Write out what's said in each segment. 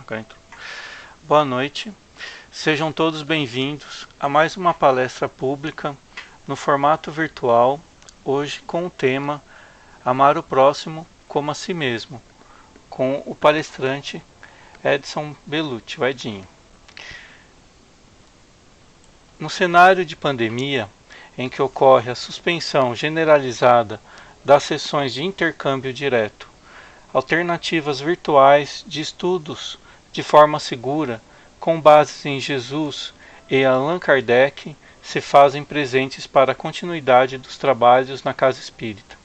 Agora entrou. Boa noite, sejam todos bem-vindos a mais uma palestra pública no formato virtual, hoje com o tema Amar o Próximo como a Si Mesmo, com o palestrante Edson Bellucci, o Edinho. No cenário de pandemia, em que ocorre a suspensão generalizada das sessões de intercâmbio direto, alternativas virtuais de estudos de forma segura, com bases em Jesus e Allan Kardec, se fazem presentes para a continuidade dos trabalhos na Casa Espírita.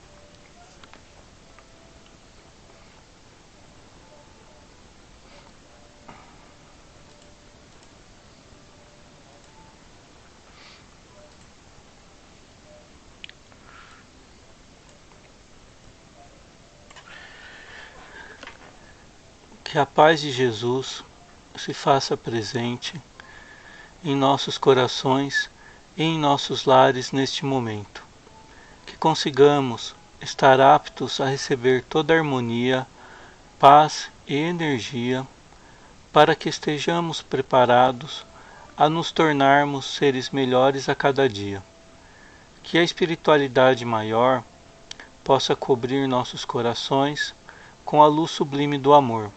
Que a paz de Jesus se faça presente em nossos corações e em nossos lares neste momento. Que consigamos estar aptos a receber toda a harmonia, paz e energia para que estejamos preparados a nos tornarmos seres melhores a cada dia. Que a espiritualidade maior possa cobrir nossos corações com a luz sublime do amor,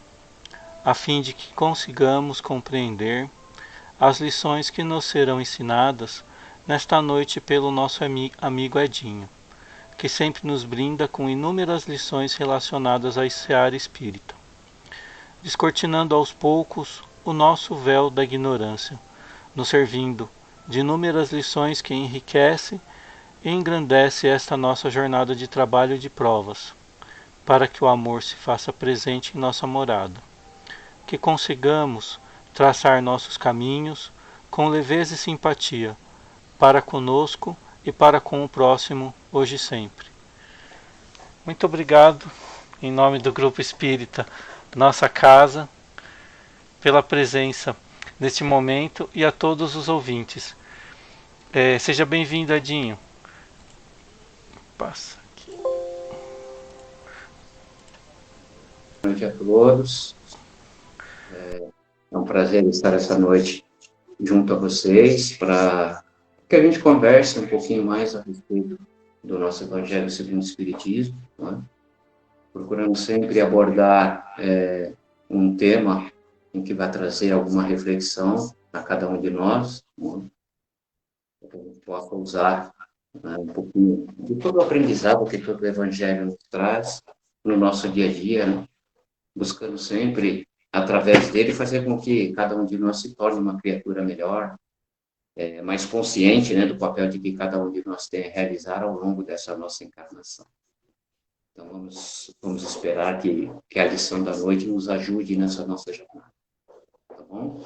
a fim de que consigamos compreender as lições que nos serão ensinadas nesta noite pelo nosso amigo Edinho, que sempre nos brinda com inúmeras lições relacionadas à seara espírita, descortinando aos poucos o nosso véu da ignorância, nos servindo de inúmeras lições que enriquece e engrandece esta nossa jornada de trabalho e de provas, para que o amor se faça presente em nossa morada. Que consigamos traçar nossos caminhos com leveza e simpatia, para conosco e para com o próximo, hoje e sempre. Muito obrigado, em nome do Grupo Espírita Nossa Casa, pela presença neste momento e a todos os ouvintes. Seja bem-vindo, Edinho. Passa aqui. Boa noite a todos. É um prazer estar essa noite junto a vocês para que a gente converse um pouquinho mais a respeito do nosso Evangelho segundo o Espiritismo, né? Procurando sempre abordar um tema em que vai trazer alguma reflexão a cada um de nós, né? Para que a gente possa usar um pouquinho de todo o aprendizado que todo o Evangelho nos traz no nosso dia a dia, né? Buscando sempre, através dele, fazer com que cada um de nós se torne uma criatura melhor, mais consciente, né, do papel de que cada um de nós tem a realizar ao longo dessa nossa encarnação. Então, vamos esperar que a lição da noite nos ajude nessa nossa jornada. Tá bom?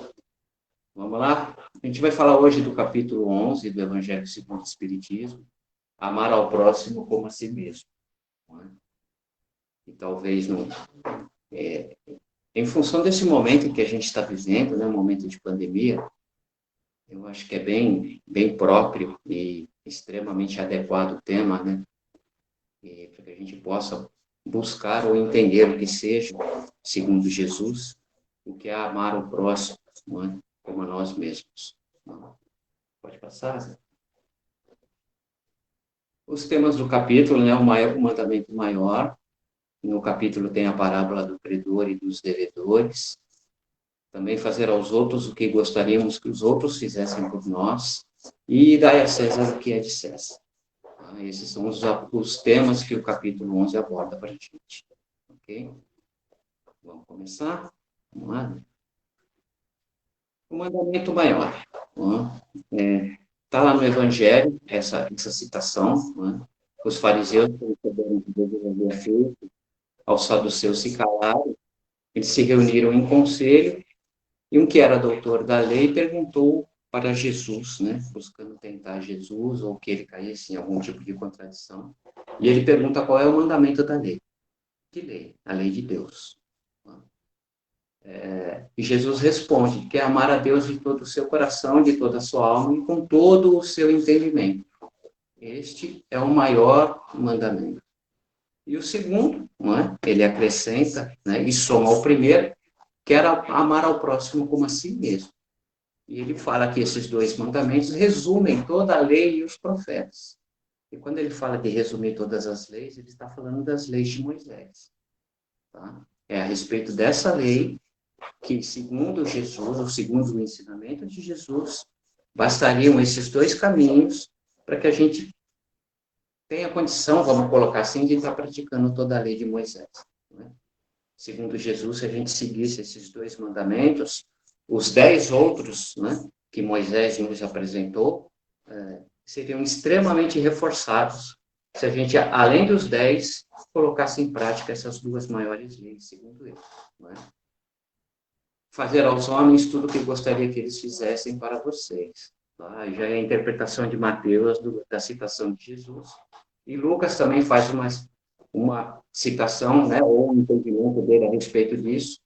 Vamos lá? A gente vai falar hoje do capítulo 11 do Evangelho segundo o Espiritismo, amar ao próximo como a si mesmo. Não é? E talvez não... em função desse momento que a gente está vivendo, né, um momento de pandemia, eu acho que é bem próprio e extremamente adequado o tema, né, para que a gente possa buscar ou entender o que seja, segundo Jesus, o que é amar o próximo, não é? Como a nós mesmos. Pode passar, Zé? Os temas do capítulo, né, o mandamento maior. No capítulo tem a parábola do credor e dos devedores. Também fazer aos outros o que gostaríamos que os outros fizessem por nós. E dar a César o que é de César. Esses são os temas que o capítulo 11 aborda para a gente. Ok? Vamos começar? Vamos lá? O mandamento maior. Está lá no Evangelho, essa citação. Os fariseus, que receberam de Deus o havia feito, aos saduceus se calaram, eles se reuniram em conselho, e um que era doutor da lei perguntou para Jesus, né, buscando tentar Jesus, ou que ele caísse em algum tipo de contradição, e ele pergunta qual é o mandamento da lei. Que lei? A lei de Deus. E Jesus responde que é amar a Deus de todo o seu coração, de toda a sua alma e com todo o seu entendimento. Este é o maior mandamento. E o segundo, não é? Ele acrescenta, né, e soma ao primeiro, que era amar ao próximo como a si mesmo. E ele fala que esses dois mandamentos resumem toda a lei e os profetas. E quando ele fala de resumir todas as leis, ele está falando das leis de Moisés. Tá? É a respeito dessa lei que, segundo Jesus, ou segundo o ensinamento de Jesus, bastariam esses dois caminhos para que a gente tenha condição, vamos colocar assim, de estar praticando toda a lei de Moisés. Né? Segundo Jesus, se a gente seguisse esses dois mandamentos, os 10 outros, né, que Moisés nos apresentou, seriam extremamente reforçados se a gente, além dos 10, colocasse em prática essas duas maiores leis, segundo ele. Né? Fazer aos homens tudo o que gostaria que eles fizessem para vocês. Tá? Já é a interpretação de Mateus da citação de Jesus. E Lucas também faz uma citação, né, ou um entendimento dele a respeito disso,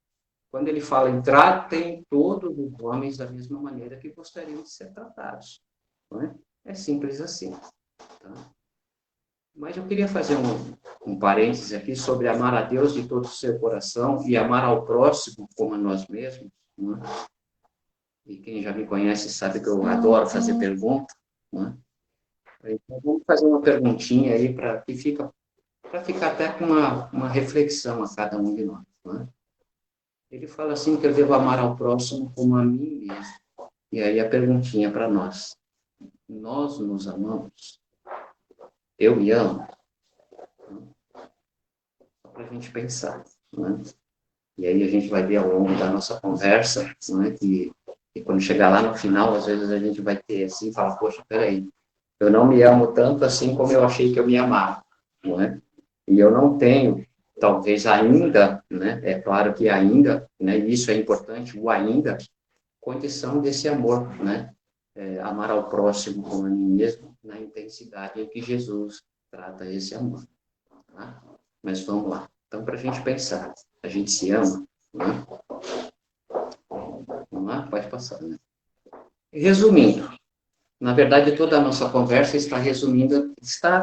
quando ele fala em tratem todos os homens da mesma maneira que gostariam de ser tratados. Não é? É simples assim. Tá? Mas eu queria fazer um parênteses aqui sobre amar a Deus de todo o seu coração e amar ao próximo como a nós mesmos. Não é? E quem já me conhece sabe que eu adoro fazer pergunta. Não é? Então, vamos fazer uma perguntinha aí para ficar até com uma reflexão a cada um de nós. Não é? Ele fala assim que eu devo amar ao próximo como a mim mesmo. E aí a perguntinha para nós. Nós nos amamos? Eu me amo? Só para a gente pensar. Né? E aí a gente vai ver ao longo da nossa conversa, né, que quando chegar lá no final, às vezes a gente vai ter assim, falar, poxa, peraí, eu não me amo tanto assim como eu achei que eu me amava. Não é? E eu não tenho, talvez ainda, né, é claro que ainda, né, isso é importante, o ainda, condição desse amor, né, amar ao próximo como a mim mesmo, na intensidade em que Jesus trata esse amor. Tá? Mas vamos lá. Então, para a gente pensar, a gente se ama, né? Vamos lá? Pode passar, né? Resumindo, na verdade, toda a nossa conversa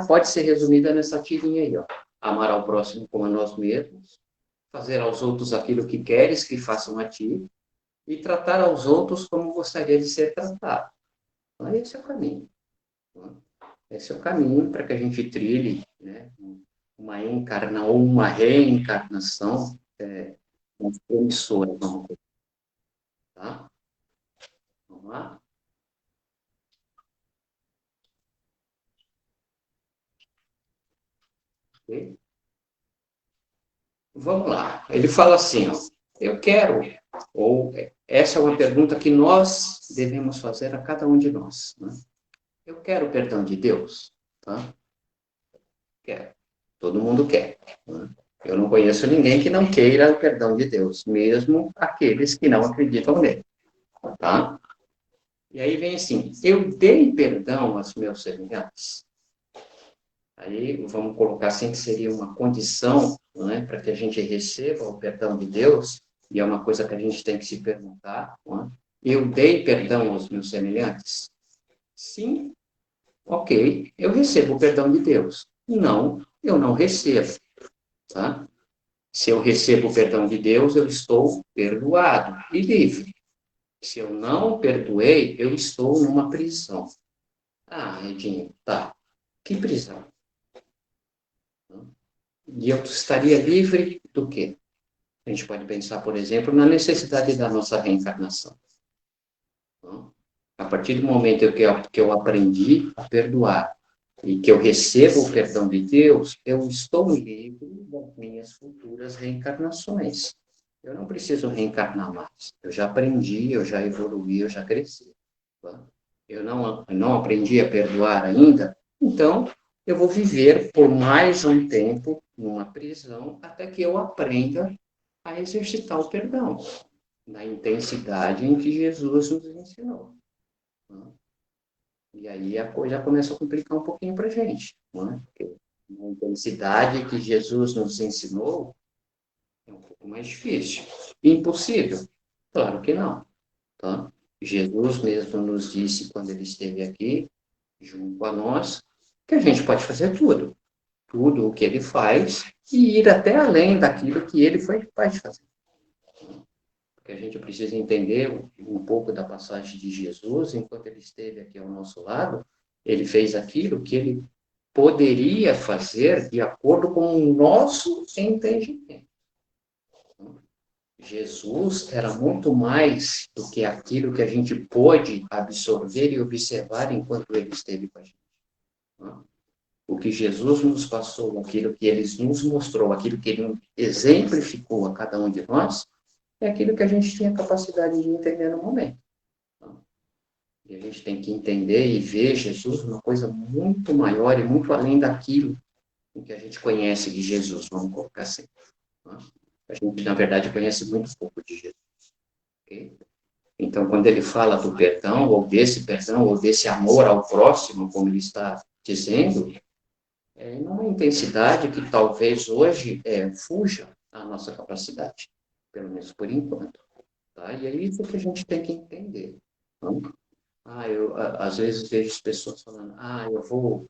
pode ser resumida nessa tirinha aí, ó. Amar ao próximo como a nós mesmos, fazer aos outros aquilo que queres que façam a ti, e tratar aos outros como gostaria de ser tratado. Então, esse é o caminho. Esse é o caminho para que a gente trilhe, né, uma reencarnação mais promissora, vamos ver. Tá? Vamos lá? Ok? Vamos lá. Ele fala assim, ó, eu quero, ou essa é uma pergunta que nós devemos fazer a cada um de nós. Né? Eu quero o perdão de Deus? Tá? Quero. Todo mundo quer. Né? Eu não conheço ninguém que não queira o perdão de Deus, mesmo aqueles que não acreditam nele. Tá? E aí vem assim, eu dei perdão aos meus semelhantes? Aí vamos colocar assim que seria uma condição, né, para que a gente receba o perdão de Deus, e é uma coisa que a gente tem que se perguntar, né? Eu dei perdão aos meus semelhantes? Sim, ok, eu recebo o perdão de Deus. Não, eu não recebo. Tá? Se eu recebo o perdão de Deus, eu estou perdoado e livre. Se eu não perdoei, eu estou numa prisão. Ah, Edinho, tá. Que prisão? E eu estaria livre do quê? A gente pode pensar, por exemplo, na necessidade da nossa reencarnação. A partir do momento que eu aprendi a perdoar e que eu recebo o perdão de Deus, eu estou livre das minhas futuras reencarnações. Eu não preciso reencarnar mais. Eu já aprendi, eu já evoluí, eu já cresci. Eu não aprendi a perdoar ainda, então eu vou viver por mais um tempo numa prisão até que eu aprenda a exercitar o perdão, na intensidade em que Jesus nos ensinou. E aí a coisa começa a complicar um pouquinho para a gente. Porque na intensidade que Jesus nos ensinou, é um pouco mais difícil. Impossível? Claro que não. Tá? Jesus mesmo nos disse, quando ele esteve aqui, junto a nós, que a gente pode fazer tudo. Tudo o que ele faz e ir até além daquilo que ele foi capaz de fazer. porque a gente precisa entender um pouco da passagem de Jesus. Enquanto ele esteve aqui ao nosso lado, ele fez aquilo que ele poderia fazer de acordo com o nosso entendimento. Jesus era muito mais do que aquilo que a gente pôde absorver e observar enquanto ele esteve com a gente. O que Jesus nos passou, aquilo que ele nos mostrou, aquilo que ele exemplificou a cada um de nós, é aquilo que a gente tinha capacidade de entender no momento. E a gente tem que entender e ver Jesus uma coisa muito maior e muito além daquilo que a gente conhece de Jesus, vamos colocar assim. A gente, na verdade, conhece muito pouco de Jesus. Okay? Então, quando ele fala do perdão, ou desse amor ao próximo, como ele está dizendo, é numa intensidade que talvez hoje fuja à nossa capacidade, pelo menos por enquanto. Tá? E é isso que a gente tem que entender. Então, eu às vezes vejo as pessoas falando, eu vou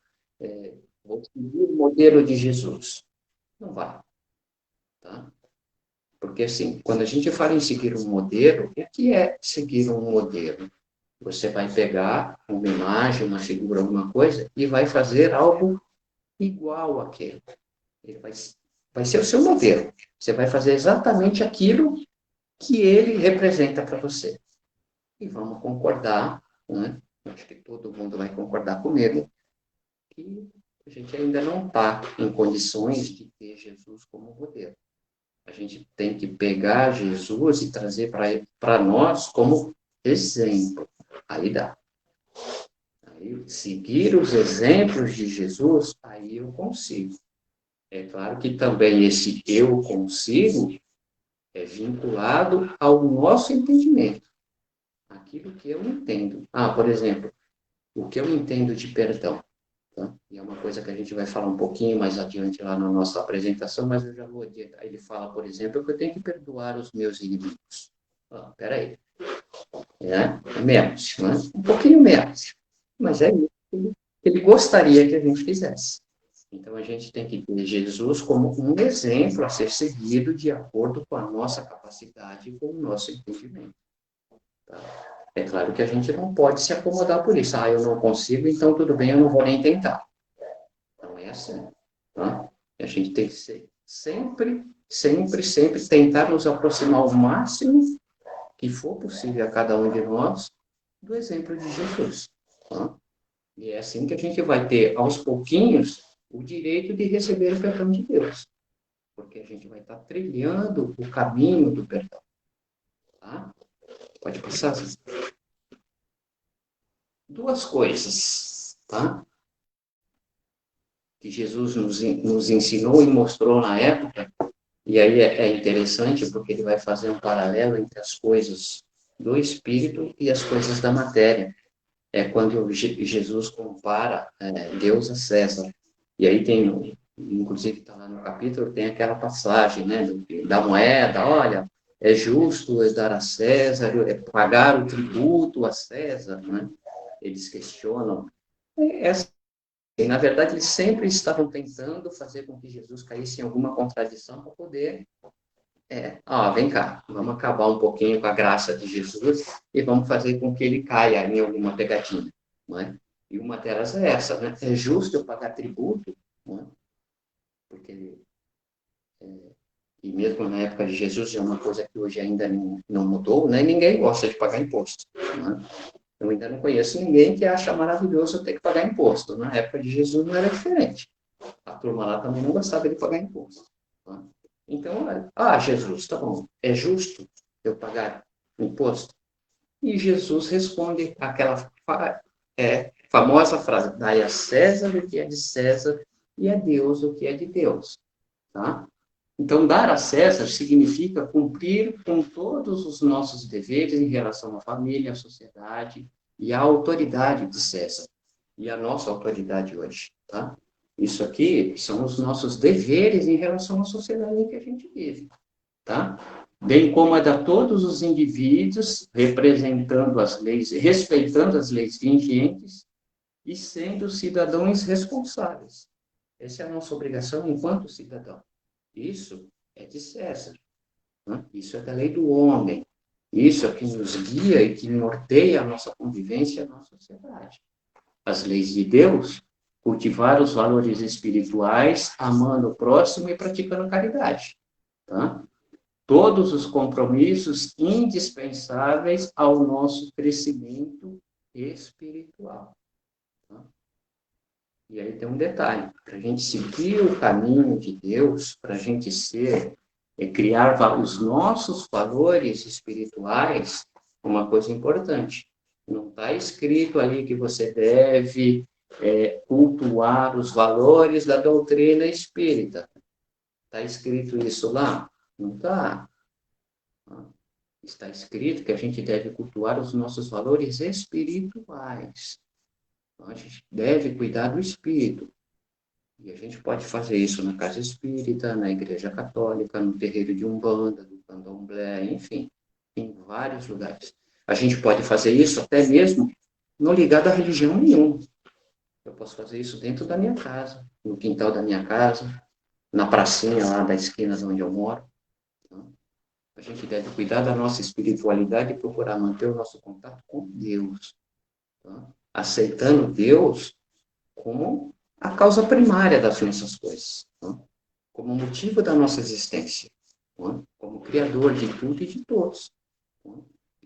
seguir o modelo de Jesus. Não vai. Tá? Porque, assim, quando a gente fala em seguir um modelo, o que é seguir um modelo? Você vai pegar uma imagem, uma figura, alguma coisa, e vai fazer algo igual àquele. Ele vai ser o seu modelo. Você vai fazer exatamente aquilo que ele representa para você. E vamos concordar, né? Acho que todo mundo vai concordar comigo, que a gente ainda não está em condições de ter Jesus como modelo. A gente tem que pegar Jesus e trazer para nós como exemplo. Aí dá. Aí, seguir os exemplos de Jesus, aí eu consigo. É claro que também esse eu consigo é vinculado ao nosso entendimento. Aquilo que eu entendo. Por exemplo, o que eu entendo de perdão. Tá? E é uma coisa que a gente vai falar um pouquinho mais adiante lá na nossa apresentação, mas eu já vou adiantar. Ele fala, por exemplo, que eu tenho que perdoar os meus inimigos. Peraí. É menos, né? Um pouquinho menos. Mas é isso que ele gostaria que a gente fizesse. Então, a gente tem que ter Jesus como um exemplo a ser seguido de acordo com a nossa capacidade e com o nosso entendimento. Tá? É claro que a gente não pode se acomodar por isso. Eu não consigo, então tudo bem, eu não vou nem tentar. Não é assim. Tá? A gente tem que ser sempre, sempre, sempre tentar nos aproximar o máximo que for possível a cada um de nós do exemplo de Jesus. Tá? E é assim que a gente vai ter, aos pouquinhos, o direito de receber o perdão de Deus. Porque a gente vai estar trilhando o caminho do perdão. Tá? Pode passar. Duas coisas, tá? Que Jesus nos ensinou e mostrou na época, e aí é interessante porque ele vai fazer um paralelo entre as coisas do espírito e as coisas da matéria. É quando Jesus compara Deus a César. E aí tem, inclusive está lá no capítulo, tem aquela passagem, né, da moeda, olha, é justo dar a César, pagar o tributo a César, né? Eles questionam. E, na verdade, eles sempre estavam tentando fazer com que Jesus caísse em alguma contradição para poder vem cá, vamos acabar um pouquinho com a graça de Jesus e vamos fazer com que ele caia em alguma pegadinha, não é? E uma delas é essa, né? É justo eu pagar tributo, não é? Porque, e mesmo na época de Jesus, é uma coisa que hoje ainda não mudou, né? Ninguém gosta de pagar imposto, não é? Eu ainda não conheço ninguém que acha maravilhoso ter que pagar imposto. Na época de Jesus não era diferente. A turma lá também não gostava de pagar imposto. Não é? Então, Jesus, tá bom, é justo eu pagar imposto? E Jesus responde aquela famosa frase, dai a César o que é de César e a Deus o que é de Deus. Tá? Então, dar a César significa cumprir com todos os nossos deveres em relação à família, à sociedade e à autoridade de César. E a nossa autoridade hoje, tá? Isso aqui são os nossos deveres em relação à sociedade em que a gente vive, tá? Bem como a de todos os indivíduos, representando as leis, respeitando as leis vigentes e sendo cidadãos responsáveis. Essa é a nossa obrigação enquanto cidadão. Isso é de César. Né? Isso é da lei do homem. Isso é que nos guia e que norteia a nossa convivência, a nossa sociedade. As leis de Deus, cultivar os valores espirituais, amando o próximo e praticando caridade. Tá? Todos os compromissos indispensáveis ao nosso crescimento espiritual. Tá? E aí tem um detalhe, para a gente seguir o caminho de Deus, para a gente criar os nossos valores espirituais, uma coisa importante, não está escrito ali que você deve cultuar os valores da doutrina espírita. Está escrito isso lá? Não está. Está escrito que a gente deve cultuar os nossos valores espirituais. Então, a gente deve cuidar do espírito. E a gente pode fazer isso na casa espírita, na igreja católica, no terreiro de Umbanda, do Candomblé, enfim, em vários lugares. A gente pode fazer isso até mesmo não ligado à religião nenhuma. Eu posso fazer isso dentro da minha casa, no quintal da minha casa, na pracinha lá da esquina de onde eu moro. Então, a gente deve cuidar da nossa espiritualidade e procurar manter o nosso contato com Deus. Tá? Aceitando Deus como a causa primária das nossas coisas, tá? Como motivo da nossa existência, tá? Como criador de tudo e de todos. Tá?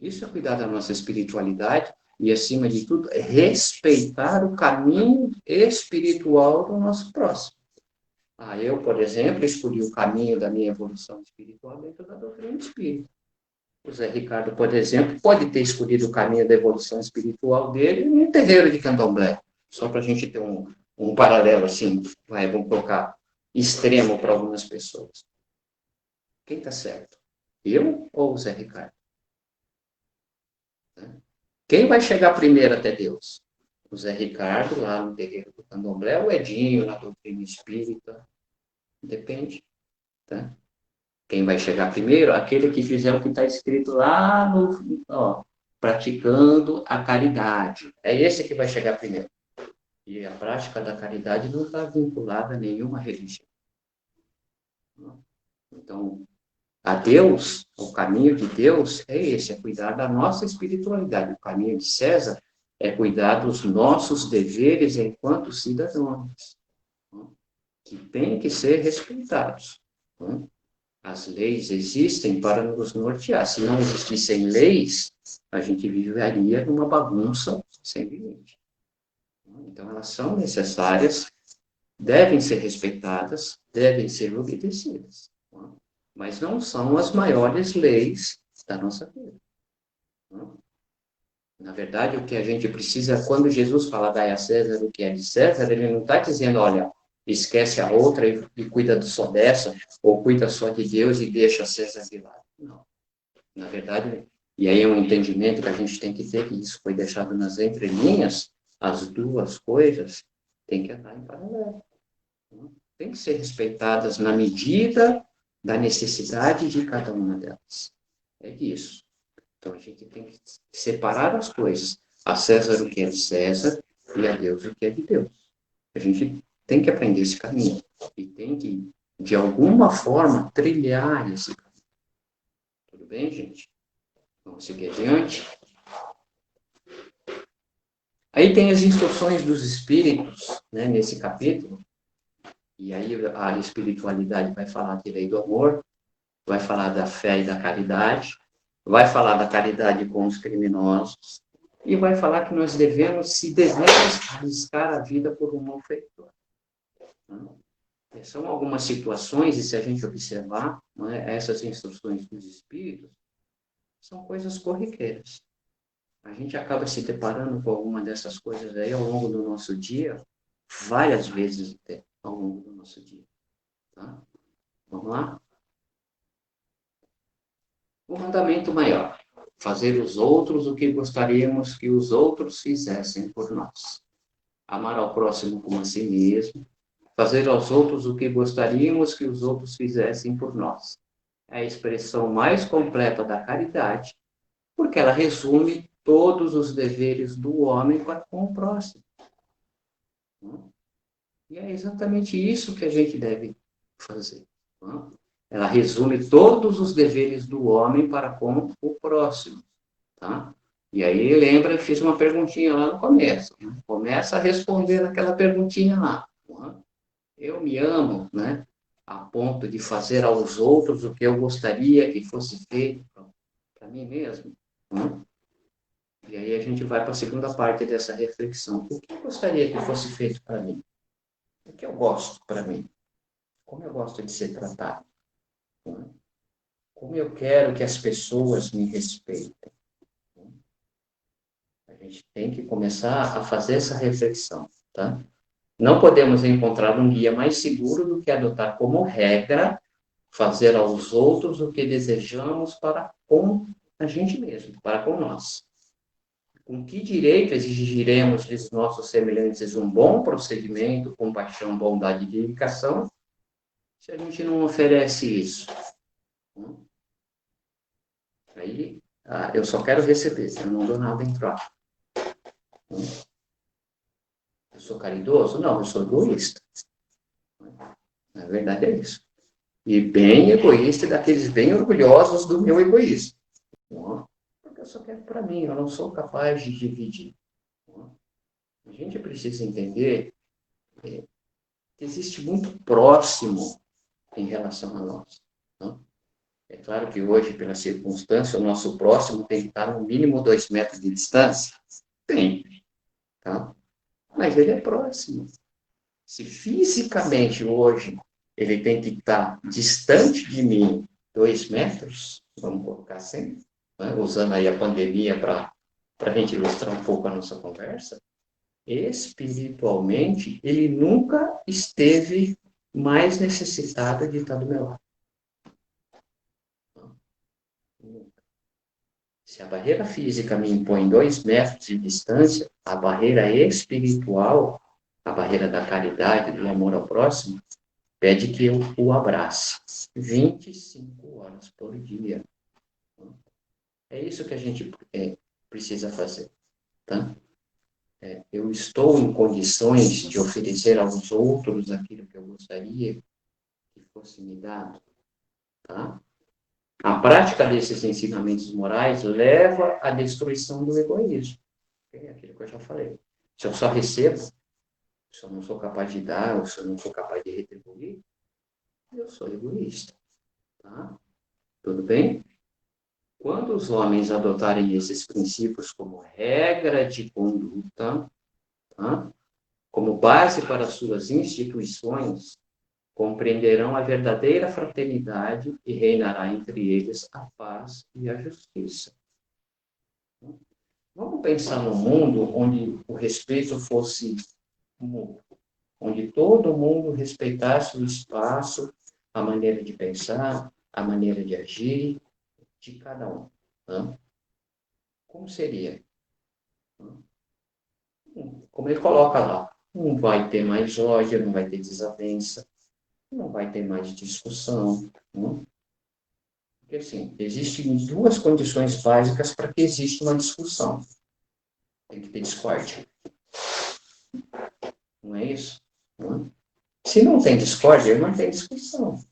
Isso é cuidar da nossa espiritualidade e, acima de tudo, é respeitar o caminho espiritual do nosso próximo. Eu, por exemplo, escolhi o caminho da minha evolução espiritual dentro da doutrina espírita. O Zé Ricardo, por exemplo, pode ter escolhido o caminho da evolução espiritual dele no terreiro de Candomblé. Só para a gente ter um paralelo assim, vamos colocar extremo para algumas pessoas. Quem está certo? Eu ou o Zé Ricardo? Quem vai chegar primeiro até Deus? O Zé Ricardo, lá no terreiro do Candomblé, o Edinho, na doutrina espírita? Depende. Tá? Quem vai chegar primeiro? Aquele que fizer o que está escrito lá no... praticando a caridade. É esse que vai chegar primeiro. E a prática da caridade não está vinculada a nenhuma religião. Então, a Deus, o caminho de Deus é esse, é cuidar da nossa espiritualidade. O caminho de César é cuidar dos nossos deveres enquanto cidadãos, que têm que ser respeitados. As leis existem para nos nortear. Se não existissem leis, a gente viveria numa bagunça sem limite. Então, elas são necessárias, devem ser respeitadas, devem ser obedecidas. Mas não são as maiores leis da nossa vida. Na verdade, o que a gente precisa, quando Jesus fala dai a César o que é de César, ele não está dizendo, olha, esquece a outra e cuida só dessa, ou cuida só de Deus e deixa César de lado. Não. Na verdade, e aí é um entendimento que a gente tem que ter, que isso foi deixado nas entrelinhas, as duas coisas têm que andar em paralelo. Tem que ser respeitadas na medida da necessidade de cada uma delas. É isso. Então, a gente tem que separar as coisas. A César o que é de César e a Deus o que é de Deus. A gente tem que aprender esse caminho. E tem que, de alguma forma, trilhar esse caminho. Tudo bem, gente? Vamos seguir adiante. Aí tem as instruções dos espíritos, né, nesse capítulo. E aí a espiritualidade vai falar da lei do amor, vai falar da fé e da caridade, vai falar da caridade com os criminosos, e vai falar que nós devemos arriscar a vida por um malfeitor. São algumas situações, e se a gente observar, né, essas instruções dos espíritos, são coisas corriqueiras. A gente acaba se deparando com alguma dessas coisas aí ao longo do nosso dia, várias vezes até ao longo do nosso dia. Tá? Vamos lá? O mandamento maior. Fazer os outros o que gostaríamos que os outros fizessem por nós. Amar ao próximo como a si mesmo. Fazer aos outros o que gostaríamos que os outros fizessem por nós. É a expressão mais completa da caridade, porque ela resume todos os deveres do homem para com o próximo. E é exatamente isso que a gente deve fazer. ela resume todos os deveres do homem para com o próximo, tá? E aí, lembra, eu fiz uma perguntinha lá no começo, né? Começa a responder aquela perguntinha lá, né? Eu me amo, né? A ponto de fazer aos outros o que eu gostaria que fosse feito para mim mesmo, né? E aí a gente vai para a segunda parte dessa reflexão. O que eu gostaria que fosse feito para mim? O que eu gosto para mim? Como eu gosto de ser tratado? Né? Como eu quero que as pessoas me respeitem? A gente tem que começar a fazer essa reflexão, tá? Não podemos encontrar um guia mais seguro do que adotar como regra fazer aos outros o que desejamos para com a gente mesmo, para com nós. Com que direito exigiremos dos nossos semelhantes um bom procedimento, compaixão, bondade e dedicação, se a gente não oferece isso? Aí, eu só quero receber, eu não dou nada em troca. Eu sou caridoso? Não, eu sou egoísta. Na verdade é isso. E bem egoísta, daqueles bem orgulhosos do meu egoísmo. Porque eu só quero para mim, eu não sou capaz de dividir. A gente precisa entender que existe muito próximo em relação a nós. Não? É claro que hoje, pela circunstância, o nosso próximo tem que estar no mínimo 2 metros de distância. Tem, tá? Mas ele é próximo. Se fisicamente hoje ele tem que estar distante de mim 2 metros, vamos colocar assim, né? Usando aí a pandemia para a gente ilustrar um pouco a nossa conversa, espiritualmente, ele nunca esteve mais necessitado de estar do meu lado. Se a barreira física me impõe 2 metros de distância, a barreira espiritual, a barreira da caridade, do amor ao próximo, pede que eu o abrace 25 horas por dia. É isso que a gente precisa fazer. Tá? Eu estou em condições de oferecer aos outros aquilo que eu gostaria que fosse me dado. Tá? A prática desses ensinamentos morais leva à destruição do egoísmo. É aquilo que eu já falei. Se eu só recebo, se eu não sou capaz de dar, ou se eu não sou capaz de retribuir, eu sou egoísta. Tá? Tudo bem? Quando os homens adotarem esses princípios como regra de conduta, tá? Como base para suas instituições, compreenderão a verdadeira fraternidade e reinará entre eles a paz e a justiça. Vamos pensar num mundo onde o respeito fosse mútuo, onde todo mundo respeitasse o espaço, a maneira de pensar, a maneira de agir de cada um. Né? Como seria? Como ele coloca lá, não vai ter mais ódio, não vai ter desavença, não vai ter mais discussão. Né? Porque, assim, existem 2 condições básicas para que exista uma discussão. Tem que ter discórdia. Não é isso? Não é? Se não tem discórdia, não tem discussão.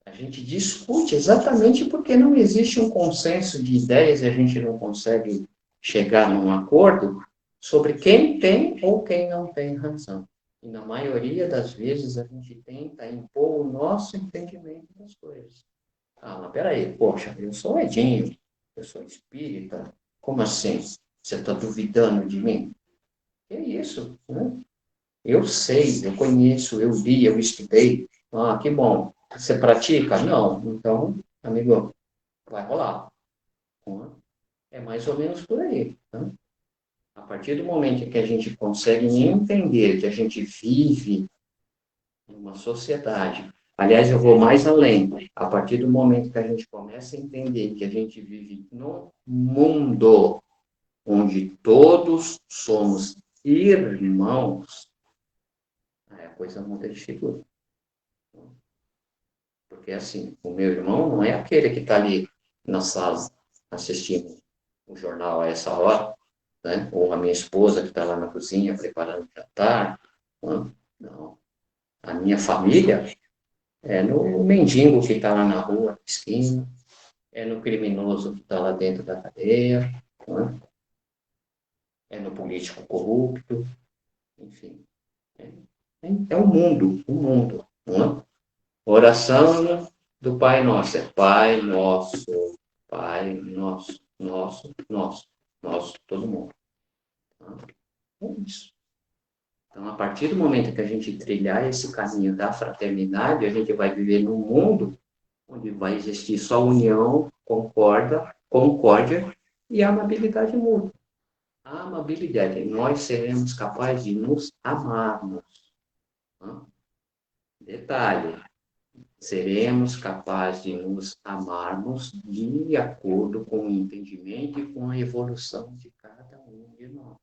A gente discute exatamente porque não existe um consenso de ideias e a gente não consegue chegar num acordo sobre quem tem ou quem não tem razão. E na maioria das vezes a gente tenta impor o nosso entendimento das coisas. Ah, mas peraí, poxa, eu sou Edinho, eu sou espírita. Como assim? Você está duvidando de mim? É isso, né? Eu sei, eu conheço, eu li, eu estudei. Ah, que bom. Você pratica? Não. Então, amigo, vai rolar. É mais ou menos por aí. Né? A partir do momento que a gente consegue entender que a gente vive numa sociedade, aliás, eu vou mais além, a partir do momento que a gente começa a entender que a gente vive num mundo onde todos somos irmãos, aí a coisa muda de figura. Porque, assim, o meu irmão não é aquele que está ali na sala assistindo o jornal a essa hora, né? Ou a minha esposa que está lá na cozinha preparando o jantar. Não. A minha família é no mendigo que está lá na rua, na esquina, é no criminoso que está lá dentro da cadeia, né? É no político corrupto, enfim. É o mundo. Né? Oração do Pai Nosso, é Pai Nosso, nosso, todo mundo. Tá? É isso. Então, a partir do momento que a gente trilhar esse caminho da fraternidade, a gente vai viver num mundo onde vai existir só união, concórdia e amabilidade mútua. A amabilidade, nós seremos capazes de nos amarmos. Tá? Detalhe, seremos capazes de nos amarmos de acordo com o entendimento e com a evolução de cada um de nós.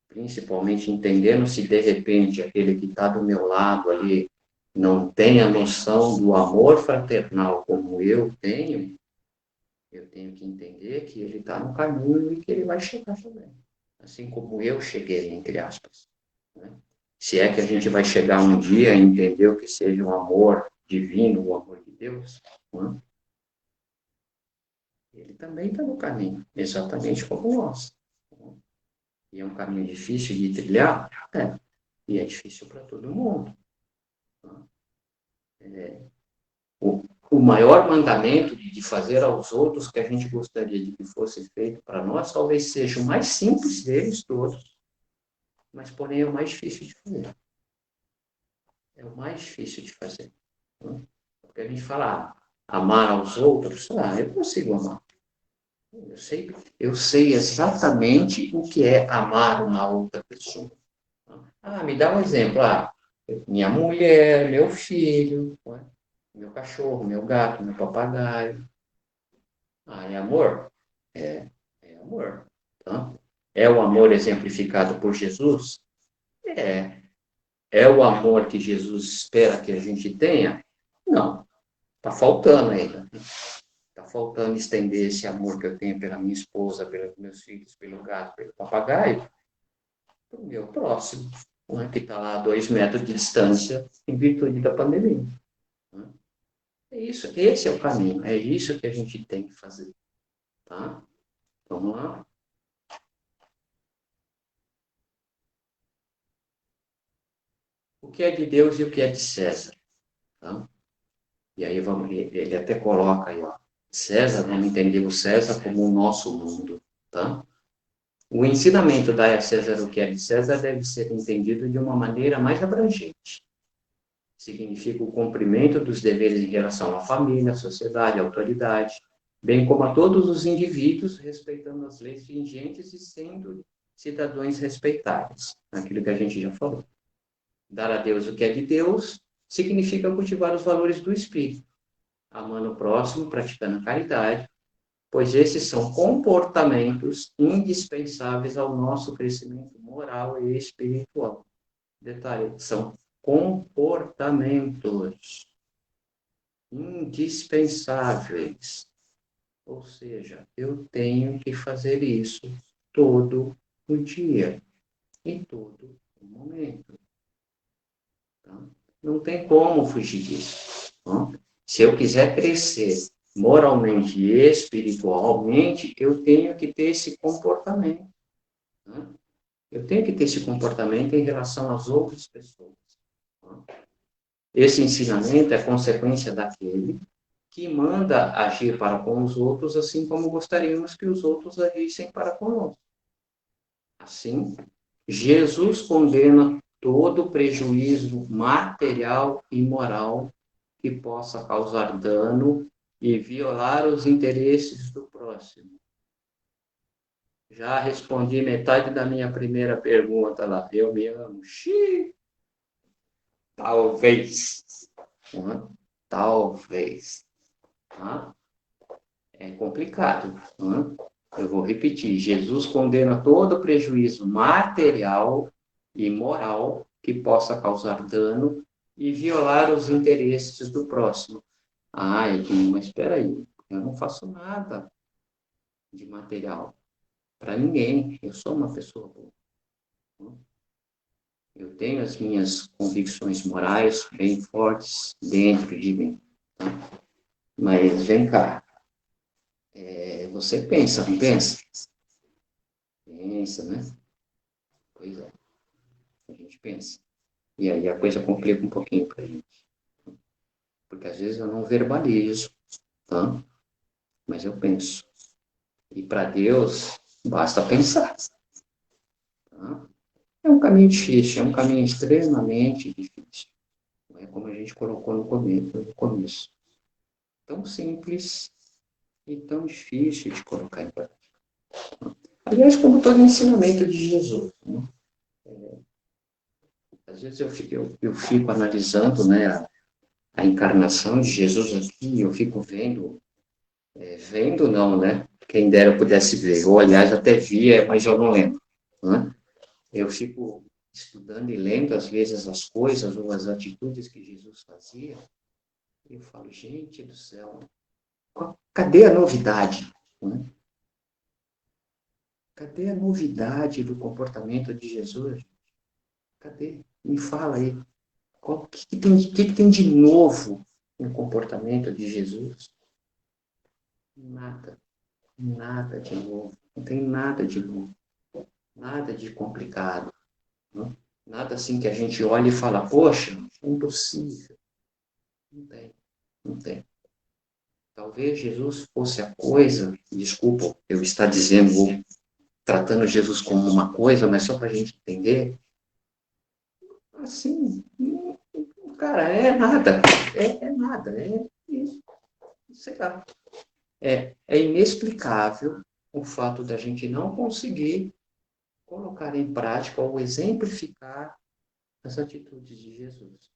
Principalmente entendendo se de repente aquele que está do meu lado ali não tem a noção do amor fraternal como eu tenho que entender que ele está no caminho e que ele vai chegar também. Assim como eu cheguei, entre aspas. Né? Se é que a gente vai chegar um dia a entender o que seja um amor divino, o amor de Deus, né? Ele também está no caminho, exatamente como nós. E é um caminho difícil de trilhar? É. E é difícil para todo mundo. O maior mandamento de fazer aos outros que a gente gostaria de que fosse feito para nós, talvez seja o mais simples deles todos, mas porém é o mais difícil de fazer. É o mais difícil de fazer. Né? Porque a gente fala, amar aos outros, eu consigo amar. Eu sei exatamente o que é amar uma outra pessoa. Me dá um exemplo. Minha mulher, meu filho, né? Meu cachorro, meu gato, meu papagaio. É amor? É amor. Tá? É o amor exemplificado por Jesus? É. É o amor que Jesus espera que a gente tenha? Não. Está faltando ainda. Está faltando estender esse amor que eu tenho pela minha esposa, pelos meus filhos, pelo gato, pelo papagaio, para o meu próximo, né, que está lá a 2 metros de distância, em virtude da pandemia. Né? É isso, esse é o caminho, é isso que a gente tem que fazer. Tá? Vamos lá? O que é de Deus e o que é de César? Tá? E aí ele até coloca aí, ó, César, vamos entender o César como o nosso mundo. Tá? O ensinamento dar a César o que é de César deve ser entendido de uma maneira mais abrangente. Significa o cumprimento dos deveres em relação à família, à sociedade, à autoridade, bem como a todos os indivíduos, respeitando as leis vigentes e sendo cidadãos respeitáveis. Aquilo que a gente já falou. Dar a Deus o que é de Deus significa cultivar os valores do Espírito, amando o próximo, praticando a caridade, pois esses são comportamentos indispensáveis ao nosso crescimento moral e espiritual. Detalhe, são comportamentos indispensáveis. Ou seja, eu tenho que fazer isso todo o dia, em todo o momento. Tá? Não tem como fugir disso. Tá? Se eu quiser crescer moralmente e espiritualmente, eu tenho que ter esse comportamento. Tá? Eu tenho que ter esse comportamento em relação às outras pessoas. Tá? Esse ensinamento é consequência daquele que manda agir para com os outros, assim como gostaríamos que os outros agissem para conosco. Assim, Jesus condena todo prejuízo material e moral que possa causar dano e violar os interesses do próximo. Já respondi metade da minha primeira pergunta lá. Eu me amo? Xiii, talvez. Talvez. Tá? É complicado. Eu vou repetir. Jesus condena todo prejuízo material e moral que possa causar dano e violar os interesses do próximo. Mas espera aí, eu não faço nada de material para ninguém. Eu sou uma pessoa boa. Eu tenho as minhas convicções morais bem fortes dentro de mim. Tá? Mas vem cá, você pensa, não pensa? Pensa, né? Pois é, a gente pensa. E aí a coisa complica um pouquinho para a gente. Porque às vezes eu não verbalizo, tá? Mas eu penso. E para Deus, basta pensar. Tá? É um caminho difícil, é um caminho extremamente difícil. Não é como a gente colocou no começo. Tão simples e tão difícil de colocar em prática. Aliás, como todo ensinamento de Jesus. Né? Às vezes eu fico analisando, né, a encarnação de Jesus aqui, eu fico vendo não, né? Quem dera eu pudesse ver. Ou, aliás, até via, mas eu não lembro. Né? Eu fico estudando e lendo, às vezes, as coisas ou as atitudes que Jesus fazia, e eu falo, gente do céu, cadê a novidade? Né? Cadê a novidade do comportamento de Jesus? Cadê? Me fala aí. O que tem de novo no comportamento de Jesus? Nada. Nada de novo. Não tem nada de novo. Nada de complicado. Não? Nada assim que a gente olha e fala, poxa, é impossível. Não tem. Não tem. Talvez Jesus fosse a coisa, desculpa eu estar dizendo, ou tratando Jesus como uma coisa, mas só para a gente entender, assim, cara, é nada. É nada. Sei lá. É inexplicável o fato da gente não conseguir colocar em prática ou exemplificar as atitudes de Jesus.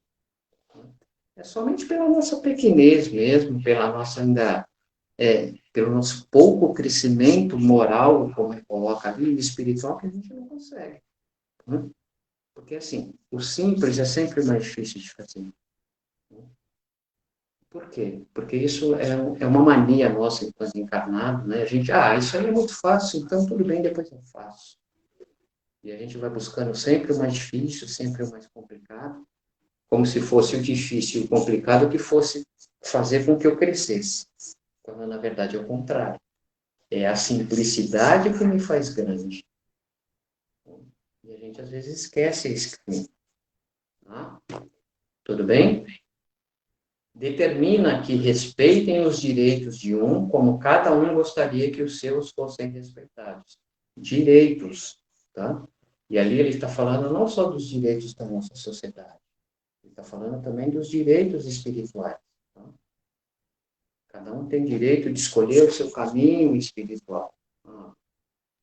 É somente pela nossa pequenez mesmo, pela nossa ainda, pelo nosso pouco crescimento moral, como ele coloca ali, e espiritual, que a gente não consegue. Né? Porque, assim, o simples é sempre mais difícil de fazer. Por quê? Porque isso é uma mania nossa enquanto encarnado, né? A gente, isso aí é muito fácil, então tudo bem, depois eu faço. E a gente vai buscando sempre o mais difícil, sempre o mais complicado, como se fosse o difícil e o complicado que fosse fazer com que eu crescesse. Quando, na verdade, é o contrário. É a simplicidade que me faz grande. E a gente, às vezes, esquece esse caminho. Tá? Tudo bem? Determina que respeitem os direitos de um como cada um gostaria que os seus fossem respeitados. Direitos, tá? E ali ele está falando não só dos direitos da nossa sociedade, ele está falando também dos direitos espirituais. Tá? Cada um tem direito de escolher o seu caminho espiritual.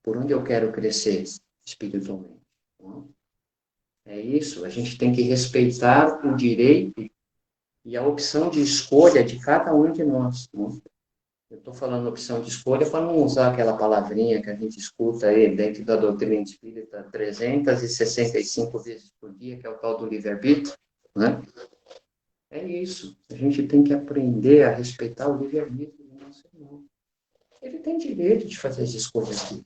Por onde eu quero crescer espiritualmente. Tá? É isso, a gente tem que respeitar o direito e a opção de escolha de cada um de nós. Né? Eu estou falando opção de escolha para não usar aquela palavrinha que a gente escuta aí dentro da doutrina espírita 365 vezes por dia, que é o tal do livre-arbítrio, né? É isso. A gente tem que aprender a respeitar o livre-arbítrio do nosso irmão. Ele tem direito de fazer as escolhas dele.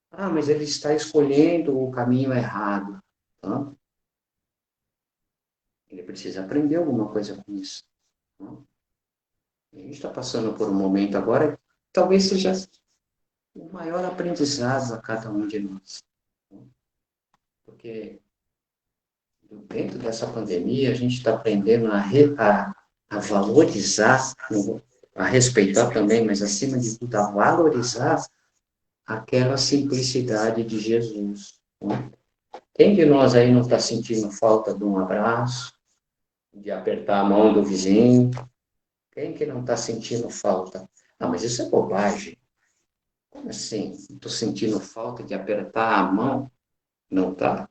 Mas ele está escolhendo o caminho errado. Tá? Ele precisa aprender alguma coisa com isso. Tá? A gente está passando por um momento agora que talvez seja o maior aprendizado a cada um de nós. Porque dentro dessa pandemia a gente está aprendendo a valorizar, a respeitar também, mas acima de tudo a valorizar aquela simplicidade de Jesus. Né? Quem de nós aí não está sentindo falta de um abraço, de apertar a mão do vizinho? Quem que não está sentindo falta? Mas isso é bobagem. Como assim? Estou sentindo falta de apertar a mão? Não está?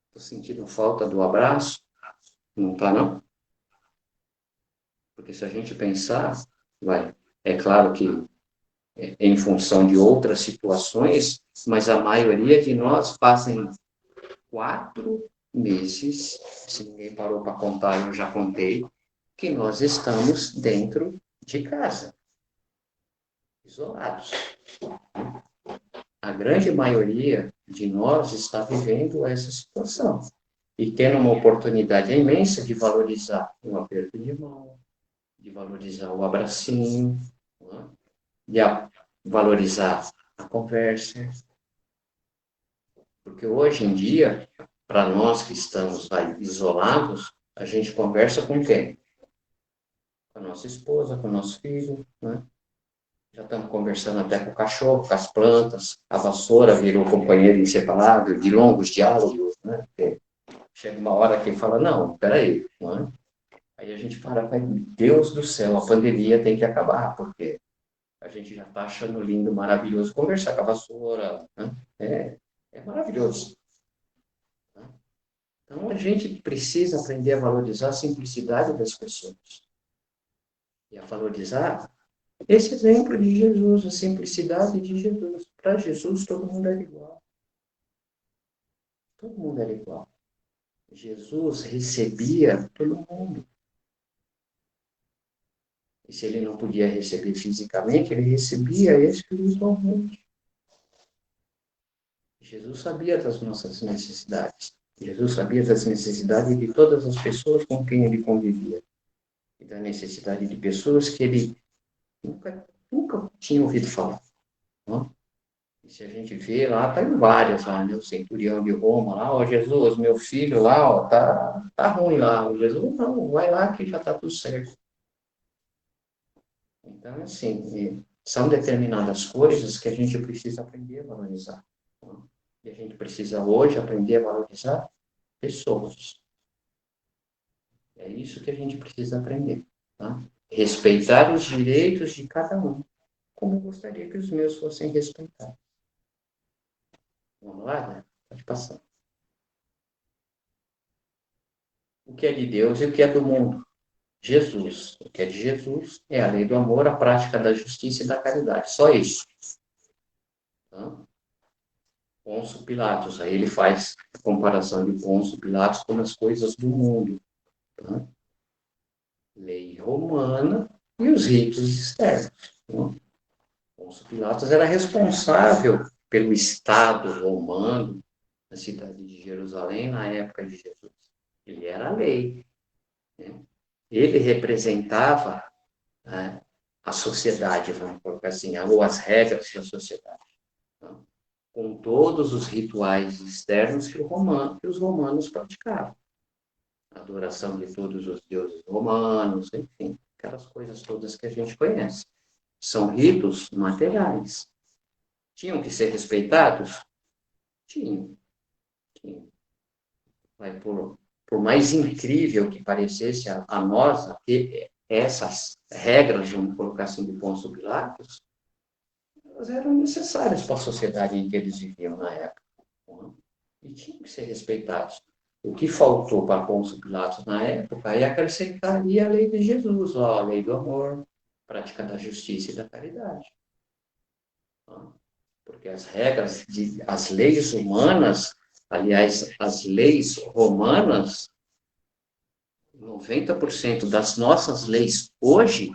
Estou sentindo falta do abraço? Não está, não? Porque se a gente pensar, é claro que em função de outras situações, mas a maioria de nós fazem 4 meses, se ninguém parou para contar, eu já contei, que nós estamos dentro de casa, isolados. a grande maioria de nós está vivendo essa situação e tendo uma oportunidade imensa de valorizar um aperto de mão, de valorizar o abracinho, né? De valorizar a conversa. Porque hoje em dia, para nós que estamos isolados, a gente conversa com quem? Com a nossa esposa, com o nosso filho, né? Já estamos conversando até com o cachorro, com as plantas, a vassoura virou companheiro inseparável de longos diálogos, né? Porque chega uma hora que fala, não, peraí, não é? Aí a gente para, Deus do céu, a pandemia tem que acabar, porque a gente já está achando lindo, maravilhoso conversar com a vassoura, né? É maravilhoso. Né? Então a gente precisa aprender a valorizar a simplicidade das pessoas e a valorizar esse exemplo de Jesus, a simplicidade de Jesus. Para Jesus, todo mundo era igual. Todo mundo era igual. Jesus recebia todo mundo. E se ele não podia receber fisicamente, ele recebia espiritualmente. Jesus sabia das nossas necessidades. Jesus sabia das necessidades de todas as pessoas com quem ele convivia. E da necessidade de pessoas que ele nunca tinha ouvido falar. Não? E se a gente vê lá, tá em várias lá, né? O centurião de Roma lá, ó, Jesus, meu filho lá, ó, tá ruim lá. O Jesus, não, vai lá que já tá tudo certo. Então, assim, são determinadas coisas que a gente precisa aprender a valorizar. Não? E a gente precisa hoje aprender a valorizar pessoas. É isso que a gente precisa aprender. Tá? Respeitar os direitos de cada um, como eu gostaria que os meus fossem respeitados. Vamos lá, né? Pode passar. O que é de Deus e o que é do mundo? Jesus. O que é de Jesus é a lei do amor, a prática da justiça e da caridade. Só isso. Tá? Pôncio Pilatos. Aí ele faz a comparação de Pôncio Pilatos com as coisas do mundo. Tá? Lei romana e os ritos externos. Tá? Pôncio Pilatos era responsável pelo Estado romano na cidade de Jerusalém na época de Jesus. Ele era a lei. Né? Ele representava, né, a sociedade, vamos colocar assim, ou as regras da sociedade. Tá? Com todos os rituais externos que os romanos praticavam. A adoração de todos os deuses romanos, enfim, aquelas coisas todas que a gente conhece. São ritos materiais. Tinham que ser respeitados? Tinham. Tinham. Mas por mais incrível que parecesse a nós, essas regras, vamos colocar assim, de Pôncio Pilatos, elas eram necessárias para a sociedade em que eles viviam na época. E tinham que ser respeitados. O que faltou para Pôncio Pilatos na época é acrescentaria a lei de Jesus, ó, a lei do amor, prática da justiça e da caridade. Porque as regras, as leis humanas, aliás, as leis romanas, 90% das nossas leis hoje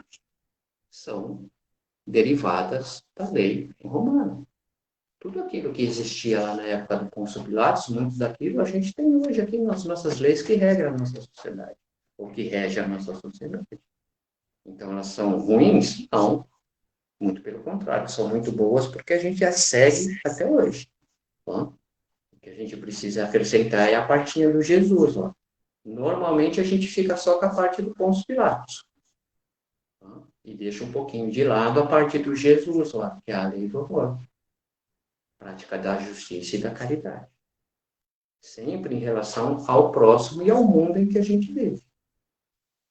são derivadas da lei romana. Tudo aquilo que existia lá na época do Pôncio Pilatos, muito daquilo a gente tem hoje aqui nas nossas leis que regem a nossa sociedade, ou que regem a nossa sociedade. Então, elas são ruins? Não. Muito pelo contrário, são muito boas porque a gente as segue até hoje. Ó. O que a gente precisa acrescentar é a partinha do Jesus. Ó. Normalmente, a gente fica só com a parte do Pôncio Pilatos. Ó. E deixa um pouquinho de lado a parte do Jesus, ó, que é a lei do amor. Prática da justiça e da caridade. Sempre em relação ao próximo e ao mundo em que a gente vive.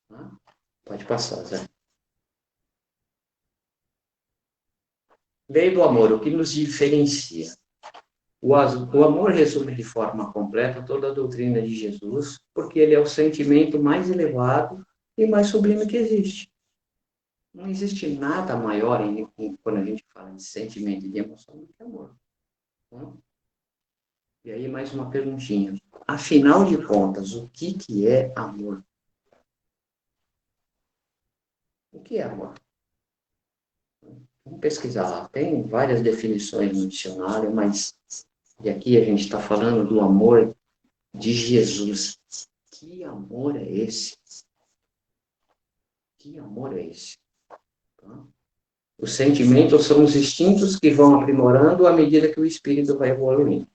Tá? Pode passar, Zé. Lei do amor, o que nos diferencia? O amor resume de forma completa toda a doutrina de Jesus, porque ele é o sentimento mais elevado e mais sublime que existe. Não existe nada maior quando a gente fala de sentimento e de emoção do que amor. Tá? E aí, mais uma perguntinha. Afinal de contas, o que é amor? O que é amor? Vamos pesquisar lá. Tem várias definições no dicionário, mas e aqui a gente está falando do amor de Jesus. Que amor é esse? Que amor é esse? Tá? Os sentimentos são os instintos que vão aprimorando à medida que o espírito vai evoluindo.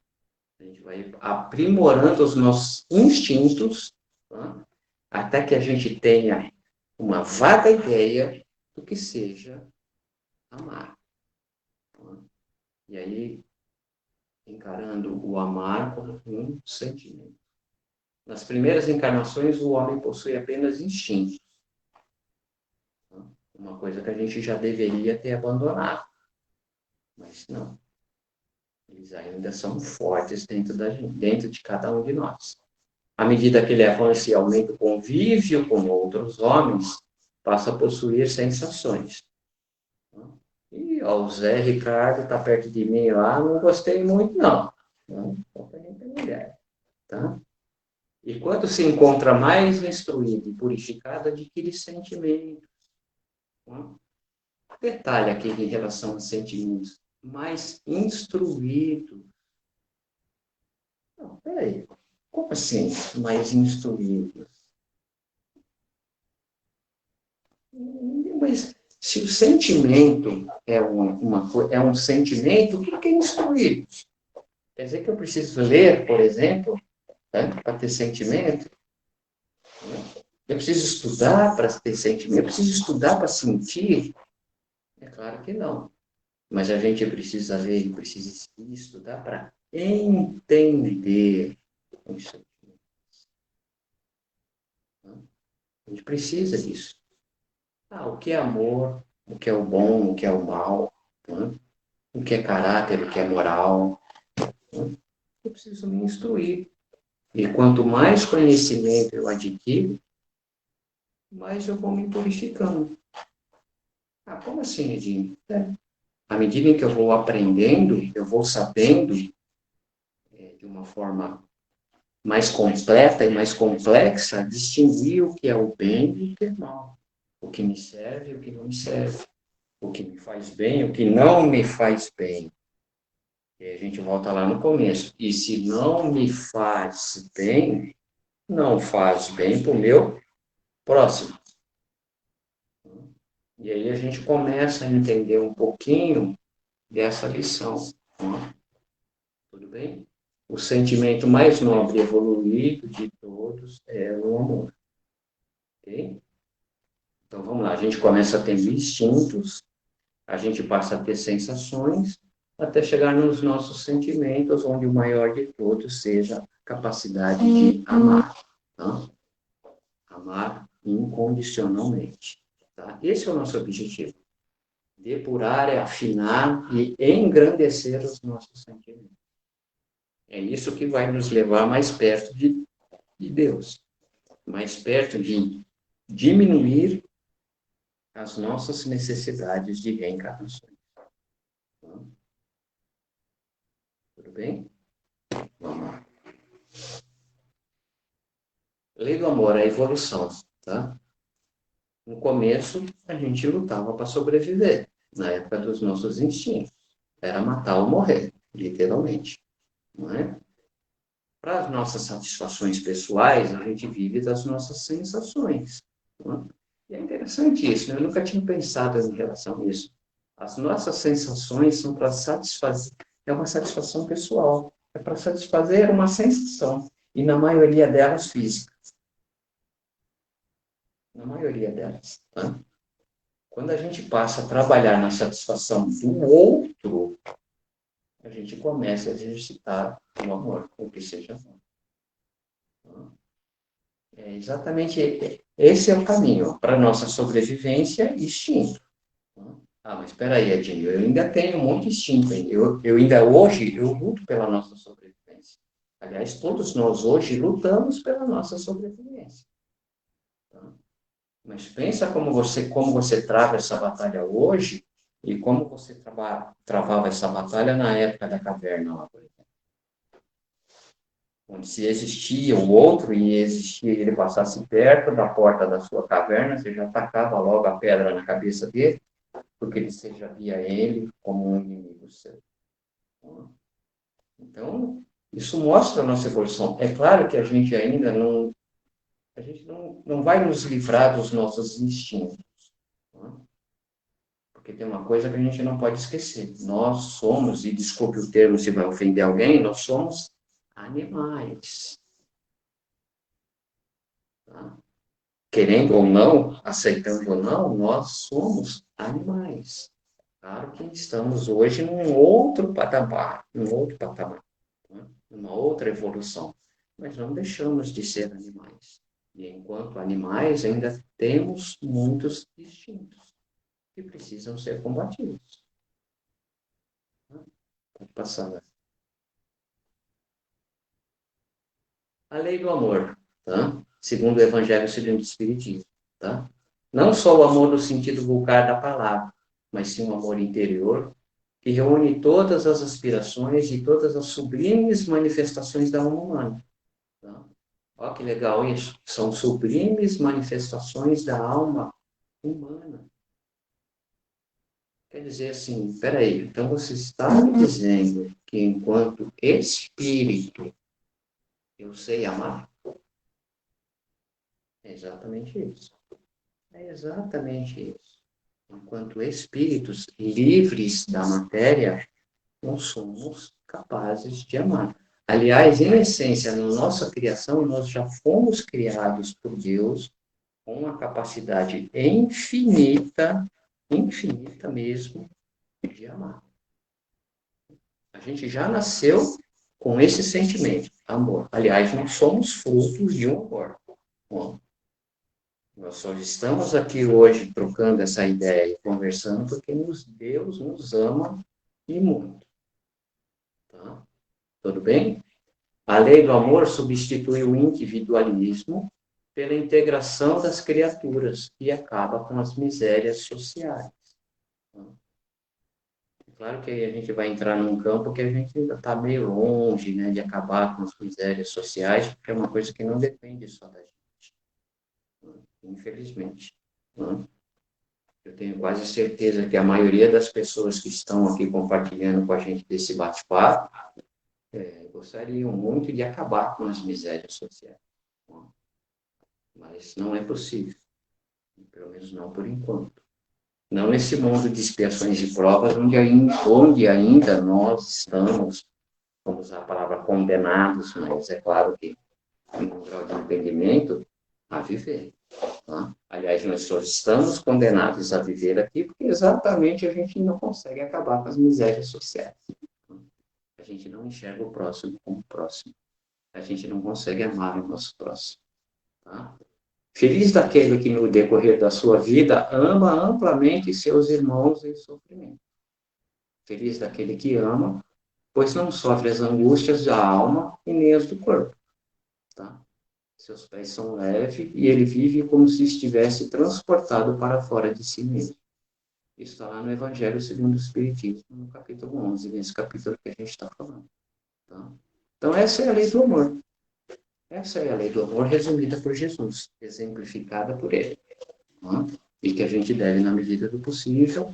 A gente vai aprimorando os nossos instintos, tá? Até que a gente tenha uma vaga ideia do que seja amar. Tá? E aí, encarando o amar como um sentimento. Nas primeiras encarnações, o homem possui apenas instintos. Tá? Uma coisa que a gente já deveria ter abandonado. Mas não. Eles ainda são fortes dentro de cada um de nós. À medida que ele avança e aumenta o convívio com outros homens, passa a possuir sensações. E o Zé Ricardo está perto de mim lá, não gostei muito, não. Não, mulher, tá? E quando se encontra mais instruído e purificado, adquire sentimento. Tá? Detalhe aqui em relação a sentimentos. Mais instruído. Não, peraí. Como assim, mais instruído? Mas se o sentimento é um sentimento, o que é instruído? Quer dizer que eu preciso ler, por exemplo, né, para ter sentimento? Eu preciso estudar para ter sentimento? Eu preciso estudar para sentir? É claro que não. Mas a gente precisa ler e precisa estudar para entender os sentimentos. A gente precisa disso. O que é amor, o que é o bom, o que é o mal, né? O que é caráter, o que é moral. Né? Eu preciso me instruir. E quanto mais conhecimento eu adquiro, mais eu vou me purificando. Como assim, Edinho? À medida em que eu vou aprendendo, eu vou sabendo de uma forma mais completa e mais complexa, distinguir o que é o bem e o que é mal. O que me serve e o que não me serve. O que me faz bem e o que não me faz bem. E a gente volta lá no começo. E se não me faz bem, não faz bem para o meu próximo. E aí a gente começa a entender um pouquinho dessa lição. Tudo bem? O sentimento mais nobre e evoluído de todos é o amor. Ok? Então vamos lá, a gente começa tendo instintos, a gente passa a ter sensações, até chegar nos nossos sentimentos, onde o maior de todos seja a capacidade de amar. Tá? Amar incondicionalmente. Tá? Esse é o nosso objetivo. Depurar, afinar e engrandecer os nossos sentimentos. É isso que vai nos levar mais perto de Deus, mais perto de diminuir as nossas necessidades de reencarnação. Tá? Tudo bem? Vamos lá. Lei do amor, a evolução. Tá? No começo, a gente lutava para sobreviver, na época dos nossos instintos. Era matar ou morrer, literalmente. Não é? Para as nossas satisfações pessoais, a gente vive das nossas sensações. Não é? E é interessante isso, né? Eu nunca tinha pensado em relação a isso. As nossas sensações são para satisfazer, é uma satisfação pessoal, é para satisfazer uma sensação, e na maioria delas física. Na maioria delas. Tá? Quando a gente passa a trabalhar na satisfação do outro, a gente começa a exercitar o amor, o que seja amor. É exatamente esse é o caminho para a nossa sobrevivência e instinto. Mas espera aí, Edinho, eu ainda tenho muito instinto. Eu ainda hoje, eu luto pela nossa sobrevivência. Aliás, todos nós hoje lutamos pela nossa sobrevivência. Tá? Mas pensa como você trava essa batalha hoje e como você travava essa batalha na época da caverna lá, por exemplo. Onde se existia o outro e existia ele passasse perto da porta da sua caverna, você já tacava logo a pedra na cabeça dele porque você já via ele como um inimigo seu. Então, isso mostra a nossa evolução. É claro que a gente ainda não vai nos livrar dos nossos instintos. Porque tem uma coisa que a gente não pode esquecer. Nós somos, e desculpe o termo se vai ofender alguém, nós somos animais. Tá? Querendo ou não, aceitando ou não, nós somos animais. Claro que estamos hoje num outro patamar, né? Uma outra evolução. Mas não deixamos de ser animais. E enquanto animais, ainda temos muitos instintos que precisam ser combatidos. Pode passar, né? A lei do amor, tá? Segundo o Evangelho segundo o Espiritismo, tá? Não só o amor no sentido vulgar da palavra, mas sim o amor interior, que reúne todas as aspirações e todas as sublimes manifestações da alma humana. Tá? Olha que legal isso. São sublimes manifestações da alma humana. Quer dizer assim, peraí, então você está me dizendo que enquanto espírito eu sei amar? É exatamente isso. É exatamente isso. Enquanto espíritos livres da matéria, não somos capazes de amar. Aliás, em essência, na nossa criação, nós já fomos criados por Deus com uma capacidade infinita, infinita mesmo, de amar. A gente já nasceu com esse sentimento, amor. Aliás, nós somos frutos de um amor. Bom, nós só estamos aqui hoje trocando essa ideia e conversando porque Deus nos ama e muito. Tá? Tudo bem? A lei do amor substitui o individualismo pela integração das criaturas e acaba com as misérias sociais. Claro que a gente vai entrar num campo que a gente ainda está meio longe, né, de acabar com as misérias sociais, porque é uma coisa que não depende só da gente, infelizmente. Né? Eu tenho quase certeza que a maioria das pessoas que estão aqui compartilhando com a gente desse bate-papo gostariam muito de acabar com as misérias sociais. Mas não é possível, pelo menos não por enquanto. Não nesse mundo de expiações e provas, onde ainda nós estamos, vamos usar a palavra condenados, mas é claro que em um grau de entendimento, a viver. Tá? Aliás, nós só estamos condenados a viver aqui porque exatamente a gente não consegue acabar com as misérias sociais. A gente não enxerga o próximo como próximo. A gente não consegue amar o nosso próximo. Tá? Feliz daquele que, no decorrer da sua vida, ama amplamente seus irmãos em sofrimento. Feliz daquele que ama, pois não sofre as angústias da alma e nem as do corpo. Tá? Seus pés são leves e ele vive como se estivesse transportado para fora de si mesmo. Isso está lá no Evangelho segundo o Espiritismo, no capítulo 11, nesse capítulo que a gente está falando. Tá? Então, essa é a lei do amor. Essa é a lei do amor resumida por Jesus, exemplificada por ele. Tá? E que a gente deve, na medida do possível,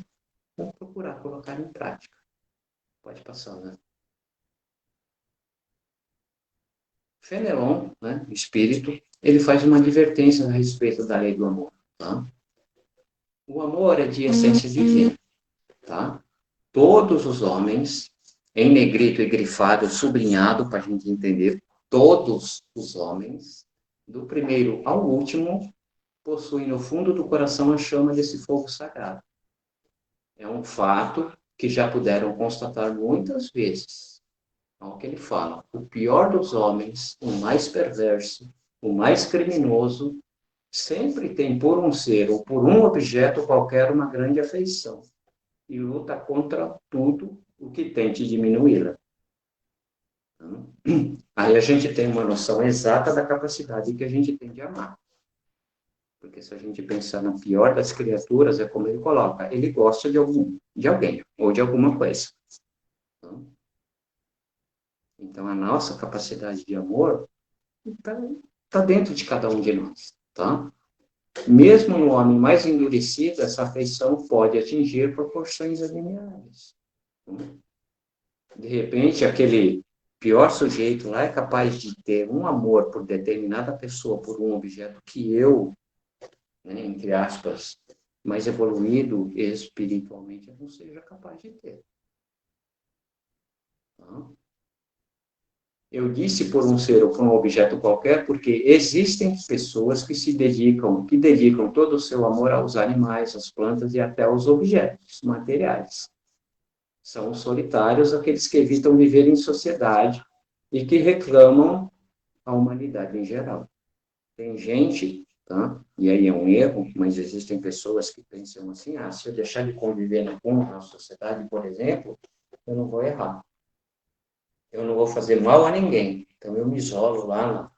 procurar colocar em prática. Pode passar, né? Fenelon, né, espírito, ele faz uma advertência a respeito da lei do amor. Tá? O amor é de essência divina. Tá? Todos os homens, em negrito e grifado, sublinhado para a gente entender, todos os homens, do primeiro ao último, possuem no fundo do coração a chama desse fogo sagrado. É um fato que já puderam constatar muitas vezes. Olha o que ele fala. O pior dos homens, o mais perverso, o mais criminoso, sempre tem por um ser ou por um objeto qualquer uma grande afeição e luta contra tudo o que tente diminuí-la. Aí a gente tem uma noção exata da capacidade que a gente tem de amar. Porque se a gente pensar na pior das criaturas, é como ele coloca, ele gosta de alguém ou de alguma coisa. Então, a nossa capacidade de amor está dentro de cada um de nós, tá? Mesmo no homem mais endurecido, essa afeição pode atingir proporções admiráveis. De repente, aquele pior sujeito lá é capaz de ter um amor por determinada pessoa, por um objeto que eu, né, entre aspas, mais evoluído espiritualmente, eu não seja capaz de ter. Tá? Eu disse por um ser ou por um objeto qualquer, porque existem pessoas que dedicam todo o seu amor aos animais, às plantas e até aos objetos materiais. São os solitários aqueles que evitam viver em sociedade e que reclamam a humanidade em geral. Tem gente, tá? E aí é um erro, mas existem pessoas que pensam assim, se eu deixar de conviver na sociedade, por exemplo, eu não vou errar. Eu não vou fazer mal a ninguém. Então eu me isolo lá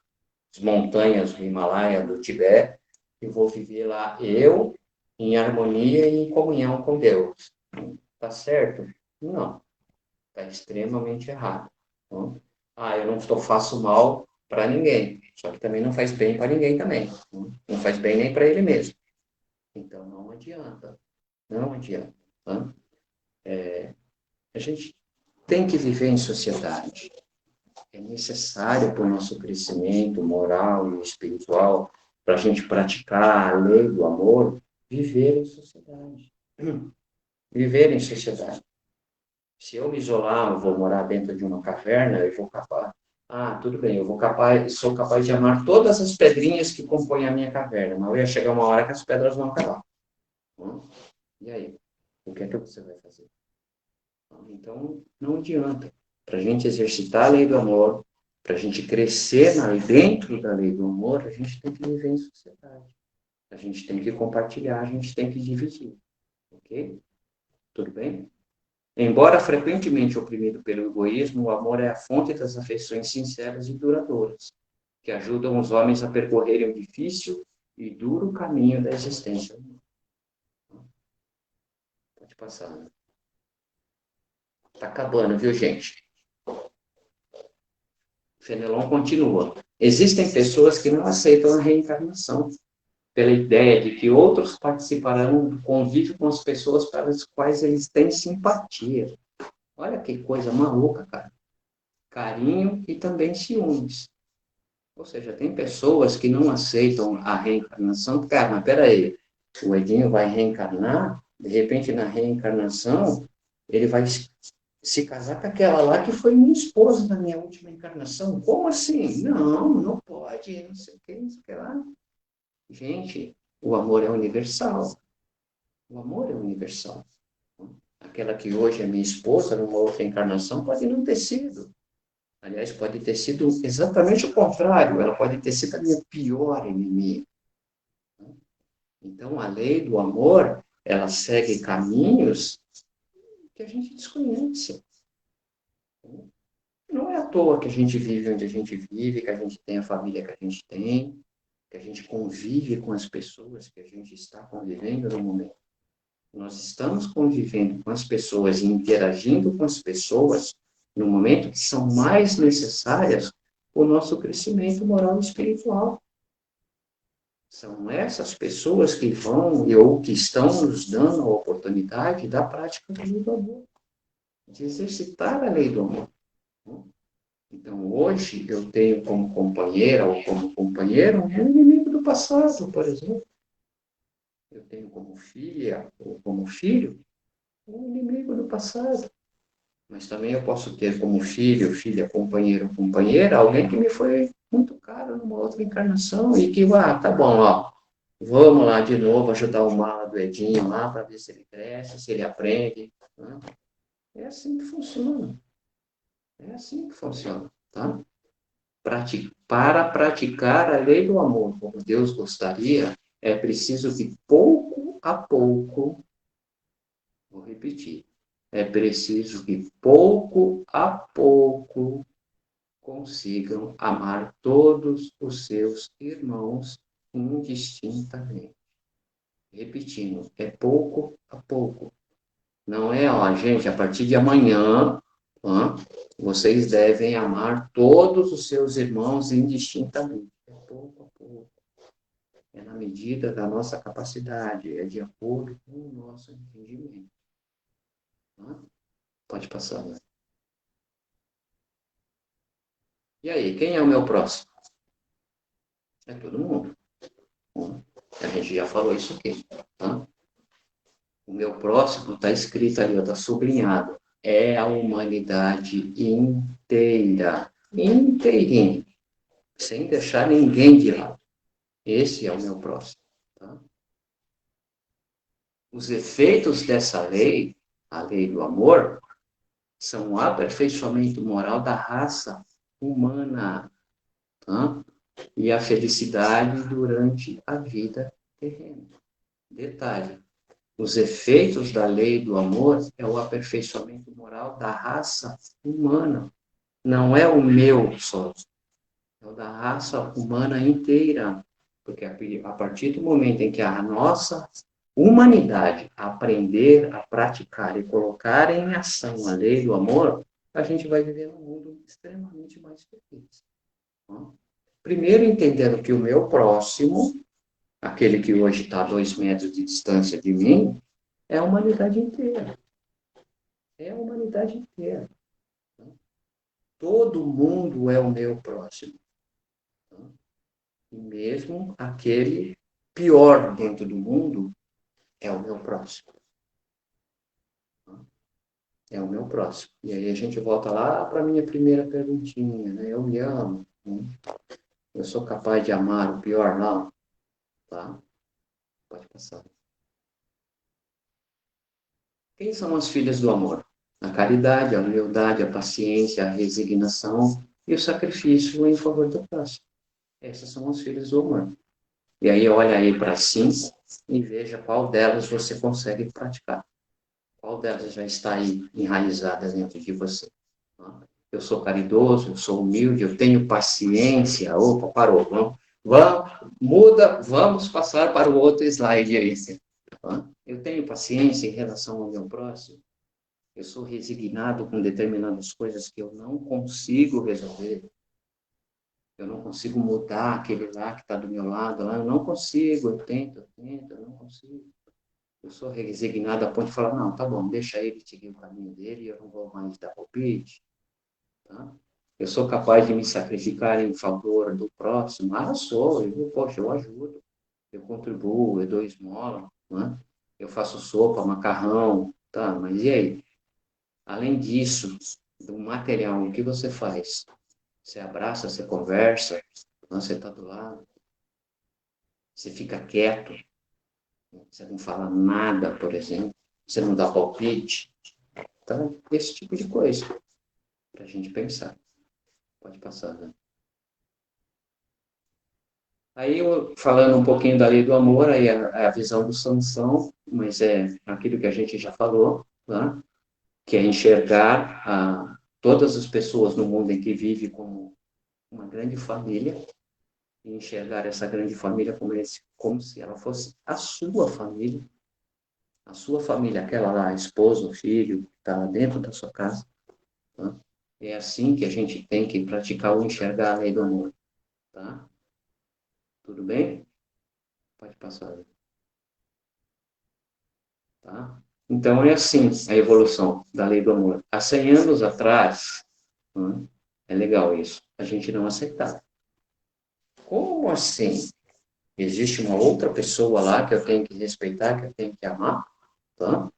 nas montanhas do Himalaia, do Tibete, e vou viver lá eu em harmonia e em comunhão com Deus. Tá certo? Não. Está extremamente errado. Então, eu não faço mal para ninguém, só que também não faz bem para ninguém também. Não faz bem nem para ele mesmo. Então não adianta. Não adianta. Tá? A gente tem que viver em sociedade. É necessário para o nosso crescimento moral e espiritual, para a gente praticar a lei do amor, viver em sociedade. Viver em sociedade. Se eu me isolar, eu vou morar dentro de uma caverna, eu vou capaz. Tudo bem, sou capaz de amar todas as pedrinhas que compõem a minha caverna, mas ia chegar uma hora que as pedras vão acabar. E aí? O que é que você vai fazer? Então, não adianta. Para a gente exercitar a lei do amor, para a gente crescer dentro da lei do amor, a gente tem que viver em sociedade. A gente tem que compartilhar, a gente tem que dividir. Ok? Tudo bem? Embora frequentemente oprimido pelo egoísmo, o amor é a fonte das afeições sinceras e duradouras, que ajudam os homens a percorrerem o difícil e duro caminho da existência. Pode passar. Está acabando, viu, gente? Fenelon continua. Existem pessoas que não aceitam a reencarnação, pela ideia de que outros participarão do convívio com as pessoas para as quais eles têm simpatia. Olha que coisa maluca, cara. Carinho e também ciúmes. Ou seja, tem pessoas que não aceitam a reencarnação. Cara, mas peraí, o Edinho vai reencarnar, de repente na reencarnação, ele vai se casar com aquela lá que foi minha esposa na minha última encarnação. Como assim? Não, não pode, não sei o que, não sei o que lá. Gente, o amor é universal. O amor é universal. Aquela que hoje é minha esposa, numa outra encarnação, pode não ter sido. Aliás, pode ter sido exatamente o contrário. Ela pode ter sido a minha pior inimiga. Então, a lei do amor, ela segue caminhos que a gente desconhece. Não é à toa que a gente vive onde a gente vive, que a gente tem a família que a gente tem, que a gente convive com as pessoas que a gente está convivendo no momento. Nós estamos convivendo com as pessoas e interagindo com as pessoas no momento que são mais necessárias o nosso crescimento moral e espiritual. São essas pessoas que vão ou que estão nos dando a oportunidade da prática da lei do amor, de exercitar a lei do amor. Então, hoje, eu tenho como companheira ou como companheiro um inimigo do passado, por exemplo. Eu tenho como filha ou como filho um inimigo do passado. Mas também eu posso ter como filho, filha, companheiro, companheira, alguém que me foi muito caro numa outra encarnação e que, tá bom, vamos lá de novo ajudar o mala do Edinho lá para ver se ele cresce, se ele aprende. Né? É assim que funciona. É assim que funciona, tá? Para praticar a lei do amor, como Deus gostaria, é preciso que pouco a pouco, vou repetir, é preciso que pouco a pouco consigam amar todos os seus irmãos indistintamente. Repetindo, é pouco a pouco. Não é, gente, a partir de amanhã, vocês devem amar todos os seus irmãos indistintamente. É pouco a pouco. é na medida da nossa capacidade, é de acordo com o nosso entendimento. Tá? Pode passar, né? E aí, quem é o meu próximo? É todo mundo. A gente já falou isso aqui. Tá? O meu próximo está escrito ali, está sublinhado. É a humanidade inteira. Inteirinha. Sem deixar ninguém de lado. Esse é o meu próximo. Tá? Os efeitos dessa lei, a lei do amor, são o aperfeiçoamento moral da raça humana, tá? E a felicidade durante a vida terrena. Detalhe, os efeitos da lei do amor é o aperfeiçoamento moral da raça humana. Não é o meu só, é o da raça humana inteira. Porque a partir do momento em que a nossa humanidade aprender a praticar e colocar em ação a lei do amor, a gente vai viver num mundo extremamente mais feliz. Primeiro, entendendo que o meu próximo, aquele que hoje está a 2 metros de distância de mim, é a humanidade inteira. É a humanidade inteira. Todo mundo é o meu próximo. E mesmo aquele pior dentro do mundo é o meu próximo. É o meu próximo. E aí a gente volta lá para a minha primeira perguntinha, né? Eu me amo, né? Eu sou capaz de amar o pior? Não. Tá? Pode passar. Quem são as filhas do amor? A caridade, a humildade, a paciência, a resignação e o sacrifício em favor do próximo. Essas são as filhas do amor. E aí olha aí para si e veja qual delas você consegue praticar. Qual delas já está aí enraizada dentro de você. Eu sou caridoso, eu sou humilde, eu tenho paciência. Opa, parou. Vamos, muda, vamos passar para o outro slide aí. Eu tenho paciência em relação ao meu próximo. Eu sou resignado com determinadas coisas que eu não consigo resolver. Eu não consigo mudar aquele lá que está do meu lado. Lá. Eu não consigo, eu tento, eu não consigo. Eu sou resignado a ponto de falar, não, tá bom, deixa ele seguir o caminho dele, eu não vou mais dar palpite. Tá? Eu sou capaz de me sacrificar em favor do próximo? Ah, sou, poxa, eu ajudo, eu contribuo, eu dou esmola, né? Eu faço sopa, macarrão, tá? Mas e aí? Além disso, do material, o que você faz? Você abraça, você conversa, você está do lado, você fica quieto, você não fala nada, por exemplo, você não dá palpite. Então, esse tipo de coisa, para a gente pensar. Pode passar, né? Aí, falando um pouquinho da lei do amor, aí a visão do Sansão, mas é aquilo que a gente já falou, né? Que é enxergar todas as pessoas no mundo em que vive como uma grande família, e enxergar essa grande família como se ela fosse a sua família, aquela lá, esposa, filho, que está dentro da sua casa. Tá? É assim que a gente tem que praticar ou enxergar a lei do amor. Tá? Tudo bem? Pode passar. Tá? Então, é assim a evolução da lei do amor. Há 100 anos atrás, né, é legal isso, a gente não aceitava. Como assim? Existe uma outra pessoa lá que eu tenho que respeitar, que eu tenho que amar? Tá?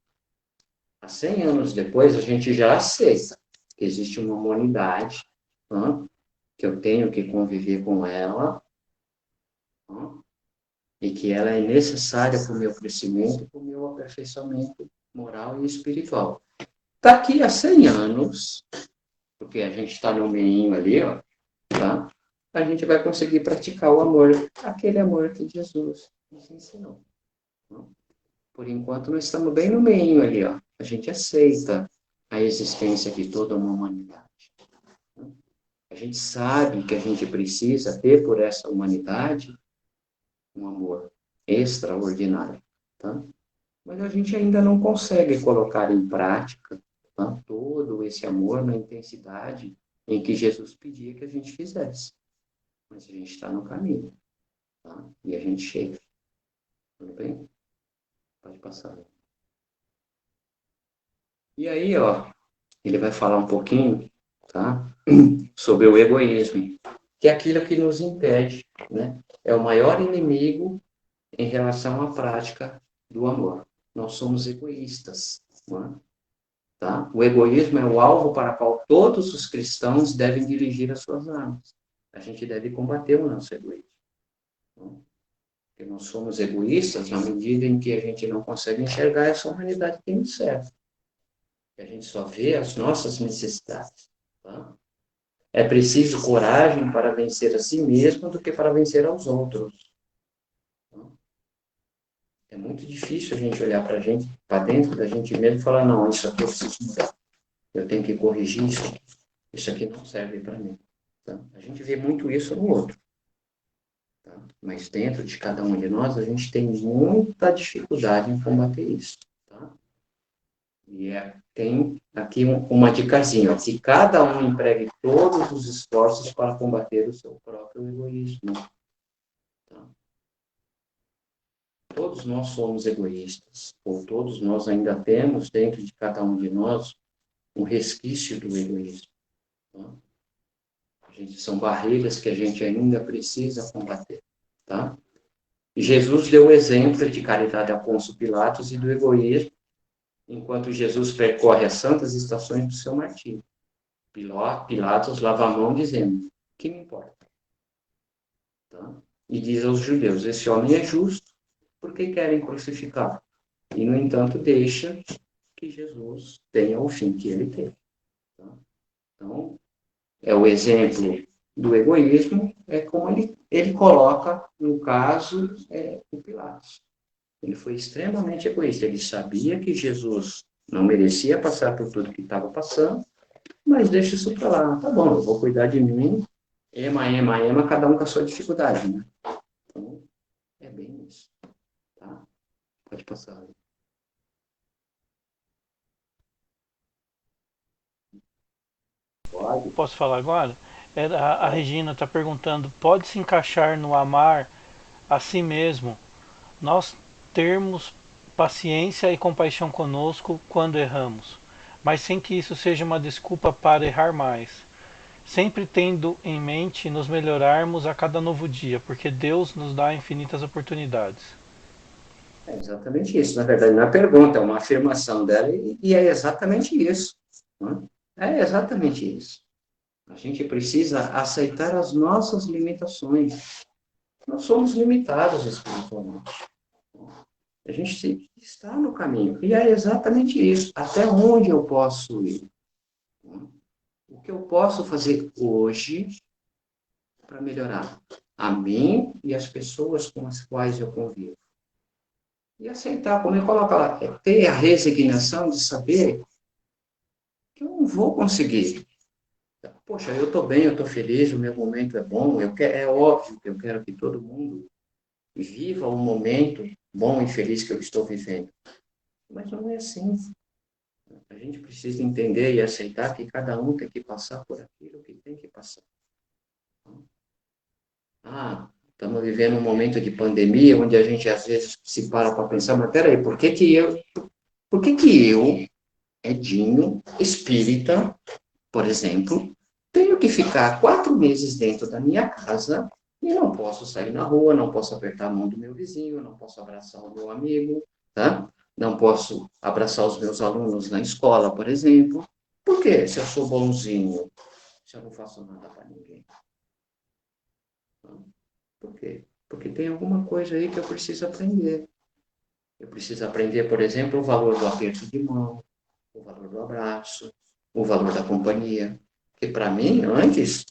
Há 100 anos depois, a gente já aceita que existe uma humanidade, tá? Que eu tenho que conviver com ela, tá? E que ela é necessária para o meu crescimento, para o meu aperfeiçoamento moral e espiritual. Daqui a 100 anos, porque a gente está no meio ali, ó, tá? A gente vai conseguir praticar o amor, aquele amor que Jesus nos ensinou. Tá? Por enquanto, nós estamos bem no meio ali, ó. A gente aceita a existência de toda uma humanidade. A gente sabe que a gente precisa ter por essa humanidade um amor extraordinário, tá? Mas a gente ainda não consegue colocar em prática, tá? Todo esse amor na intensidade em que Jesus pedia que a gente fizesse. Mas a gente está no caminho. tá? E a gente chega. Tudo bem? Pode passar. E aí, ó, ele vai falar um pouquinho, tá? Sobre o egoísmo, que é aquilo que nos impede, né? É o maior inimigo em relação à prática do amor. Nós somos egoístas, não é? Tá? O egoísmo é o alvo para o qual todos os cristãos devem dirigir as suas armas. A gente deve combater o nosso egoísmo. Não? Porque nós somos egoístas na medida em que a gente não consegue enxergar essa humanidade que nos serve. A gente só vê as nossas necessidades. Tá? É preciso coragem para vencer a si mesmo do que para vencer aos outros. Tá? É muito difícil a gente olhar para a gente, para dentro da gente mesmo e falar, não, isso aqui eu preciso mudar. Eu tenho que corrigir isso aqui. Isso aqui não serve para mim. Tá? A gente vê muito isso no outro. Tá? Mas dentro de cada um de nós, a gente tem muita dificuldade em combater isso. Tá? E tem aqui uma dicasinha, que cada um empregue todos os esforços para combater o seu próprio egoísmo. Tá? Todos nós somos egoístas, ou todos nós ainda temos dentro de cada um de nós um resquício do egoísmo. Tá? São barreiras que a gente ainda precisa combater. Tá? E Jesus deu o exemplo de caridade a Pôncio Pilatos e do egoísmo, enquanto Jesus percorre as santas estações do seu martírio. Pilatos lava a mão dizendo, que me importa? Tá? E diz aos judeus, esse homem é justo, porque querem crucificá-lo? E, no entanto, deixa que Jesus tenha o fim que ele teve. Tá? Então, é o exemplo do egoísmo, é como ele coloca, no caso, o Pilatos. Ele foi extremamente egoísta. Ele sabia que Jesus não merecia passar por tudo que estava passando, mas deixa isso para lá. Tá bom, eu vou cuidar de mim. Ema, cada um com a sua dificuldade, né? Então, é bem isso. Tá? Pode passar. Pode. Posso falar agora? A Regina está perguntando: pode se encaixar no amar a si mesmo, nós termos paciência e compaixão conosco quando erramos, mas sem que isso seja uma desculpa para errar mais, sempre tendo em mente nos melhorarmos a cada novo dia, porque Deus nos dá infinitas oportunidades. É exatamente isso. Na verdade, não é pergunta, é uma afirmação dela e é exatamente isso. Né? É exatamente isso. A gente precisa aceitar as nossas limitações. Nós somos limitados espiritualmente. A gente está no caminho. E é exatamente isso. Até onde eu posso ir? O que eu posso fazer hoje para melhorar a mim e as pessoas com as quais eu convivo? E aceitar, como ele coloca lá, ter a resignação de saber que eu não vou conseguir. Poxa, eu estou bem, eu estou feliz, o meu momento é bom, é óbvio que eu quero que todo mundo viva o momento bom e feliz que eu estou vivendo. Mas não é assim. A gente precisa entender e aceitar que cada um tem que passar por aquilo que tem que passar. Estamos vivendo um momento de pandemia, onde a gente às vezes se para pensar, mas peraí, por que eu, Edinho, espírita, por exemplo, tenho que ficar 4 meses dentro da minha casa e não posso sair na rua, não posso apertar a mão do meu vizinho, não posso abraçar o meu amigo, tá? Não posso abraçar os meus alunos na escola, por exemplo. Por quê? Se eu sou bonzinho, se eu não faço nada para ninguém. Por quê? Porque tem alguma coisa aí que eu preciso aprender. Eu preciso aprender, por exemplo, o valor do aperto de mão, o valor do abraço, o valor da companhia. Que para mim, antes,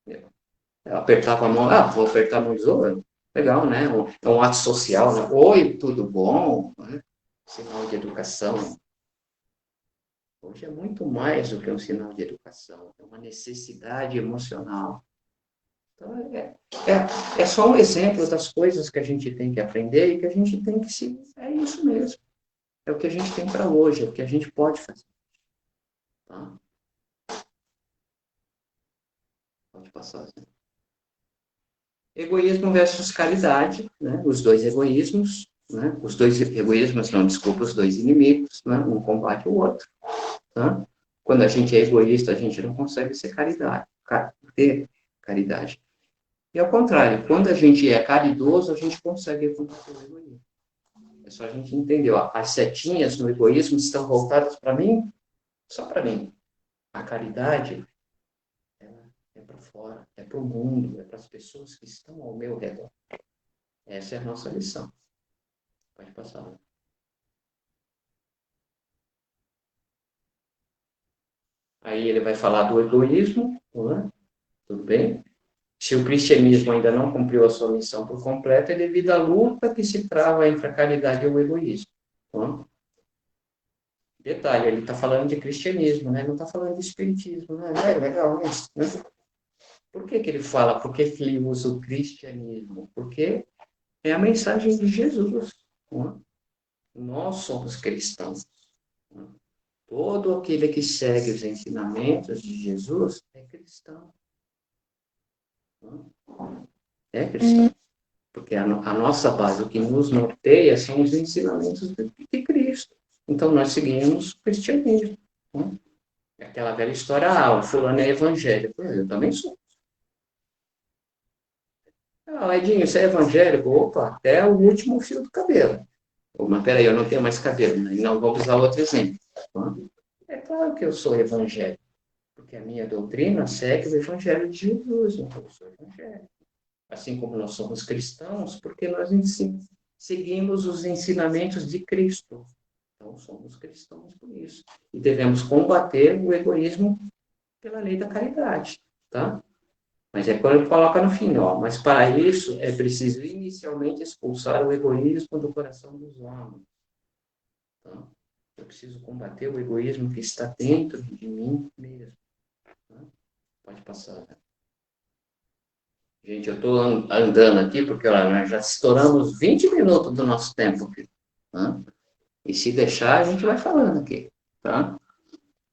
eu apertava a mão, vou apertar a mão dos outros. Legal, né? É um ato social, né? Oi, tudo bom? Né? Sinal de educação. Hoje é muito mais do que um sinal de educação, é uma necessidade emocional. Então, é só um exemplo das coisas que a gente tem que aprender e que a gente tem que se. É isso mesmo. É o que a gente tem para hoje, é o que a gente pode fazer. Tá? Pode passar. Né? Egoísmo versus caridade, né? Os dois egoísmos, né? Os dois egoísmos, não, desculpa, os dois inimigos, né? Um combate o outro, tá? Quando a gente é egoísta, a gente não consegue ser ter caridade. E ao contrário, quando a gente é caridoso, a gente consegue combater o egoísmo. É só a gente entender, ó, as setinhas no egoísmo estão voltadas para mim, só para mim. A caridade, ela é para fora, é para o mundo, é para as pessoas que estão ao meu redor. Essa é a nossa lição. Pode passar. Aí ele vai falar do egoísmo, né? Tudo bem? Se o cristianismo ainda não cumpriu a sua missão por completo, é devido à luta que se trava entre a caridade e o egoísmo. Né? Detalhe, ele está falando de cristianismo, né? Não está falando de espiritismo. Né? É legal isso. Né? Por que ele fala? Por que ele usa o cristianismo? Porque é a mensagem de Jesus. Né? Nós somos cristãos. Né? Todo aquele que segue os ensinamentos de Jesus é cristão. É cristão. Porque a nossa base, o que nos norteia, são os ensinamentos de Cristo. Então, nós seguimos o cristianismo. Né? É aquela velha história, o fulano é evangélico. Eu também sou. Edinho, você é evangélico? Opa, até o último fio do cabelo. Mas peraí, eu não tenho mais cabelo, né? Não vou usar outro exemplo. Tá? É claro que eu sou evangélico, porque a minha doutrina segue o evangelho de Jesus, então eu sou evangélico. Assim como nós somos cristãos, porque nós seguimos os ensinamentos de Cristo. Então, somos cristãos por isso. E devemos combater o egoísmo pela lei da caridade, tá? Mas é quando ele coloca no fim, ó, mas para isso é preciso inicialmente expulsar o egoísmo do coração dos homens. Tá? Eu preciso combater o egoísmo que está dentro de mim mesmo. Tá? Pode passar. Né? Gente, eu estou andando aqui porque olha, nós já estouramos 20 minutos do nosso tempo. Aqui, tá? E se deixar, a gente vai falando aqui. Tá?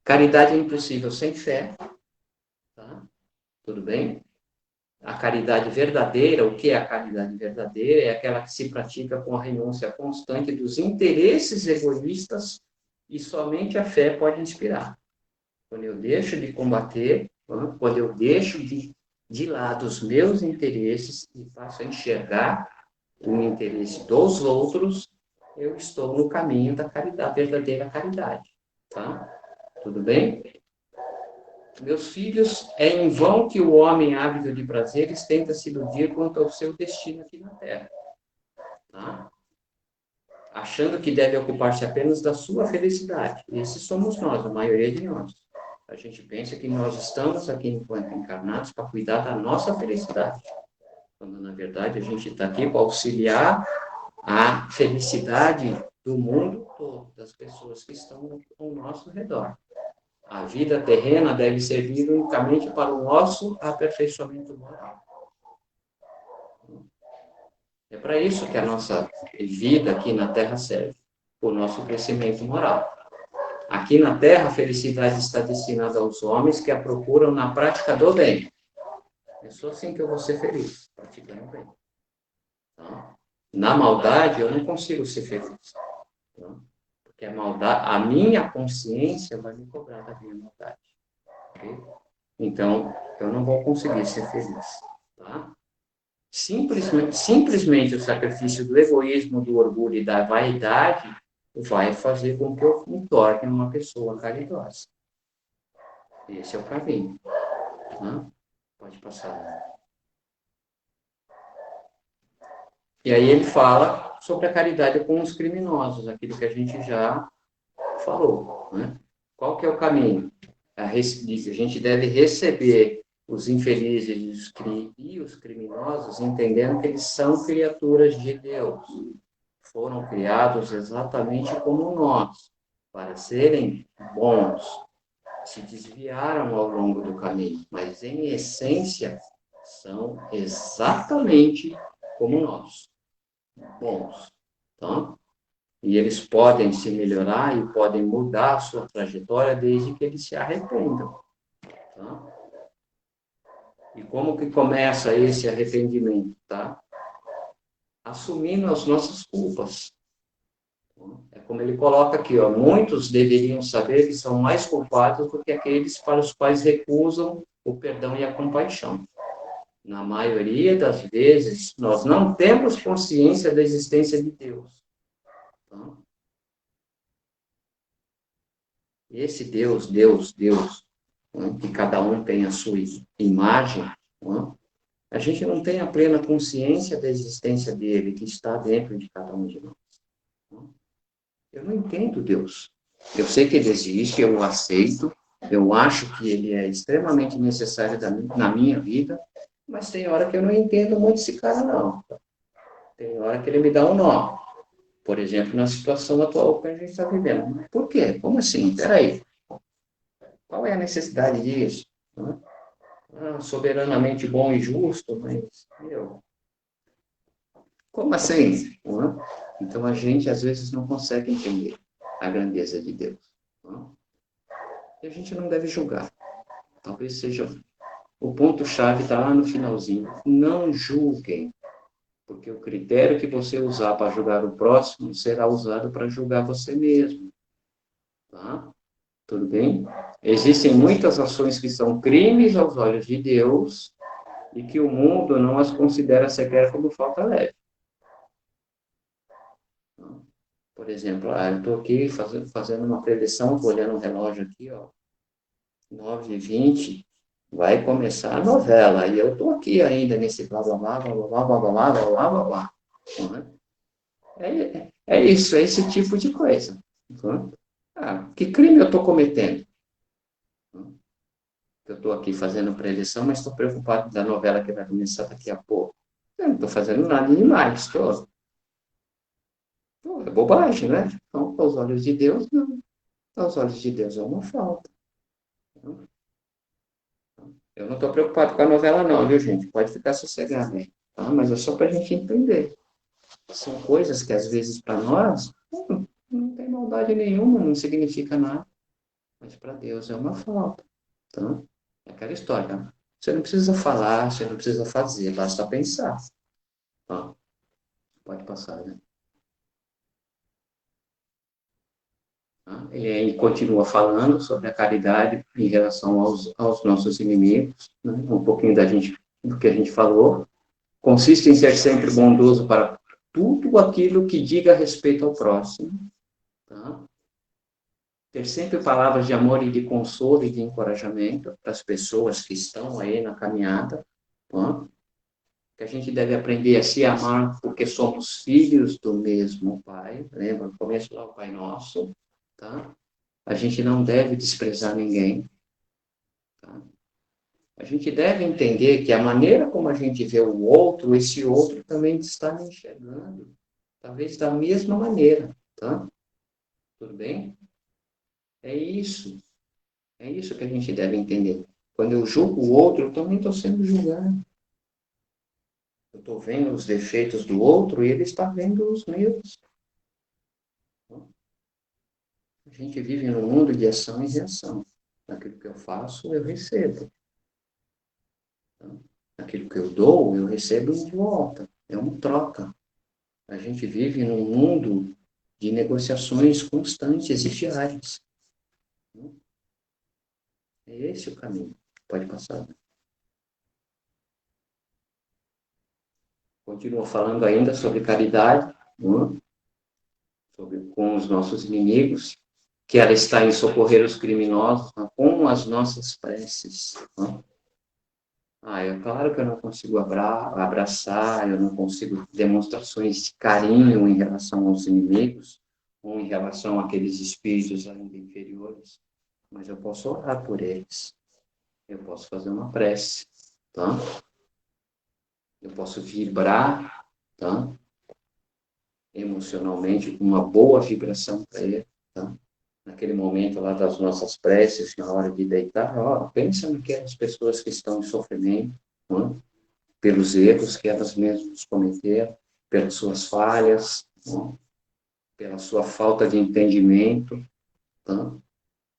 Caridade é impossível sem fé. Tá? Tudo bem? A caridade verdadeira, o que é a caridade verdadeira? É aquela que se pratica com a renúncia constante dos interesses egoístas e somente a fé pode inspirar. Quando eu deixo de combater, quando eu deixo de lado os meus interesses e passo a enxergar o interesse dos outros, eu estou no caminho da caridade, verdadeira caridade. Tá? Tudo bem? Meus filhos, é em vão que o homem ávido de prazeres tenta se iludir quanto ao seu destino aqui na Terra. Tá? Achando que deve ocupar-se apenas da sua felicidade. Esses somos nós, a maioria de nós. A gente pensa que nós estamos aqui enquanto encarnados para cuidar da nossa felicidade. Quando, na verdade, a gente está aqui para auxiliar a felicidade do mundo todo, das pessoas que estão ao nosso redor. A vida terrena deve servir unicamente para o nosso aperfeiçoamento moral. É para isso que a nossa vida aqui na Terra serve, o nosso crescimento moral. Aqui na Terra, a felicidade está destinada aos homens que a procuram na prática do bem. É só assim que eu vou ser feliz, praticando o bem. Tá? Na maldade, eu não consigo ser feliz. Tá? Porque a maldade, a minha consciência vai me cobrar da minha maldade. Okay? Então, eu não vou conseguir ser feliz. Tá? Simplesmente o sacrifício do egoísmo, do orgulho e da vaidade vai fazer com que eu me torne uma pessoa caridosa. Esse é o caminho. Tá? Pode passar. E aí ele fala sobre a caridade com os criminosos, aquilo que a gente já falou. Né? Qual que é o caminho? A gente deve receber os infelizes e os criminosos, entendendo que eles são criaturas de Deus. Foram criados exatamente como nós, para serem bons. Se desviaram ao longo do caminho, mas em essência são exatamente como nós, bons. Tá? E eles podem se melhorar e podem mudar a sua trajetória desde que eles se arrependam. Tá? E como que começa esse arrependimento, tá? Assumindo as nossas culpas. É como ele coloca aqui, ó, muitos deveriam saber que são mais culpados do que aqueles para os quais recusam o perdão e a compaixão. Na maioria das vezes, nós não temos consciência da existência de Deus. Tá? Esse Deus, né, que cada um tem a sua imagem, né, a gente não tem a plena consciência da existência dele, que está dentro de cada um de nós. Né? Eu não entendo Deus. Eu sei que ele existe, eu o aceito, eu acho que ele é extremamente necessário na minha vida, mas tem hora que eu não entendo muito esse cara, não. Tem hora que ele me dá um nó. Por exemplo, na situação atual que a gente está vivendo. Por quê? Como assim? Peraí. Qual é a necessidade disso? Soberanamente bom e justo, mas, como assim? Então, a gente, às vezes, não consegue entender a grandeza de Deus. E a gente não deve julgar. Talvez seja o ponto-chave, está lá no finalzinho. Não julguem, porque o critério que você usar para julgar o próximo será usado para julgar você mesmo. Tá? Tudo bem? Existem muitas ações que são crimes aos olhos de Deus e que o mundo não as considera sequer como falta leve. Por exemplo, eu estou aqui fazendo uma preleção, estou olhando o relógio aqui, ó, 9h20, vai começar a novela, e eu estou aqui ainda nesse blá blá blá blá blá blá blá blá blá blá blá blá. É isso, é esse tipo de coisa. Que crime eu estou cometendo? Eu estou aqui fazendo preleção, mas estou preocupado da novela que vai começar daqui a pouco. Eu não estou fazendo nada demais, estou. É bobagem, né? Então, aos olhos de Deus, não. Aos olhos de Deus é uma falta. Eu não estou preocupado com a novela, não, viu, gente? Pode ficar sossegado aí. Tá? Mas é só para a gente entender. São coisas que, às vezes, para nós, não tem maldade nenhuma, não significa nada. Mas para Deus é uma falta. Então, é aquela história. Né? Você não precisa falar, você não precisa fazer, basta pensar. Tá? Pode passar, né? Ele continua falando sobre a caridade em relação aos nossos inimigos, né? Um pouquinho do que a gente falou. Consiste em ser sempre bondoso para tudo aquilo que diga respeito ao próximo. Tá? Ter sempre palavras de amor e de consolo e de encorajamento para as pessoas que estão aí na caminhada. Tá? Que a gente deve aprender a se amar porque somos filhos do mesmo Pai. Lembra? Começo lá o Pai Nosso. Tá? A gente não deve desprezar ninguém. Tá? A gente deve entender que a maneira como a gente vê o outro, esse outro também está me enxergando. Talvez da mesma maneira. Tá? Tudo bem? É isso. É isso que a gente deve entender. Quando eu julgo o outro, eu também estou sendo julgado. Eu estou vendo os defeitos do outro e ele está vendo os meus. A gente vive num mundo de ação e reação. Aquilo que eu faço, eu recebo. Aquilo que eu dou, eu recebo de volta. É uma troca. A gente vive num mundo de negociações constantes e diárias. É esse o caminho. Pode passar. Continua falando ainda sobre caridade, sobre com os nossos inimigos, que ela está em socorrer os criminosos com as nossas preces. É claro que eu não consigo abraçar, eu não consigo demonstrações de carinho em relação aos inimigos, ou em relação àqueles espíritos ainda inferiores, mas eu posso orar por eles, eu posso fazer uma prece, tá? Eu posso vibrar, tá? Emocionalmente, com uma boa vibração para ele, tá? Naquele momento lá das nossas preces, na hora de deitar, pensa naquelas pessoas que estão em sofrimento, tá? Pelos erros que elas mesmas cometeram, pelas suas falhas, tá? Pela sua falta de entendimento, tá?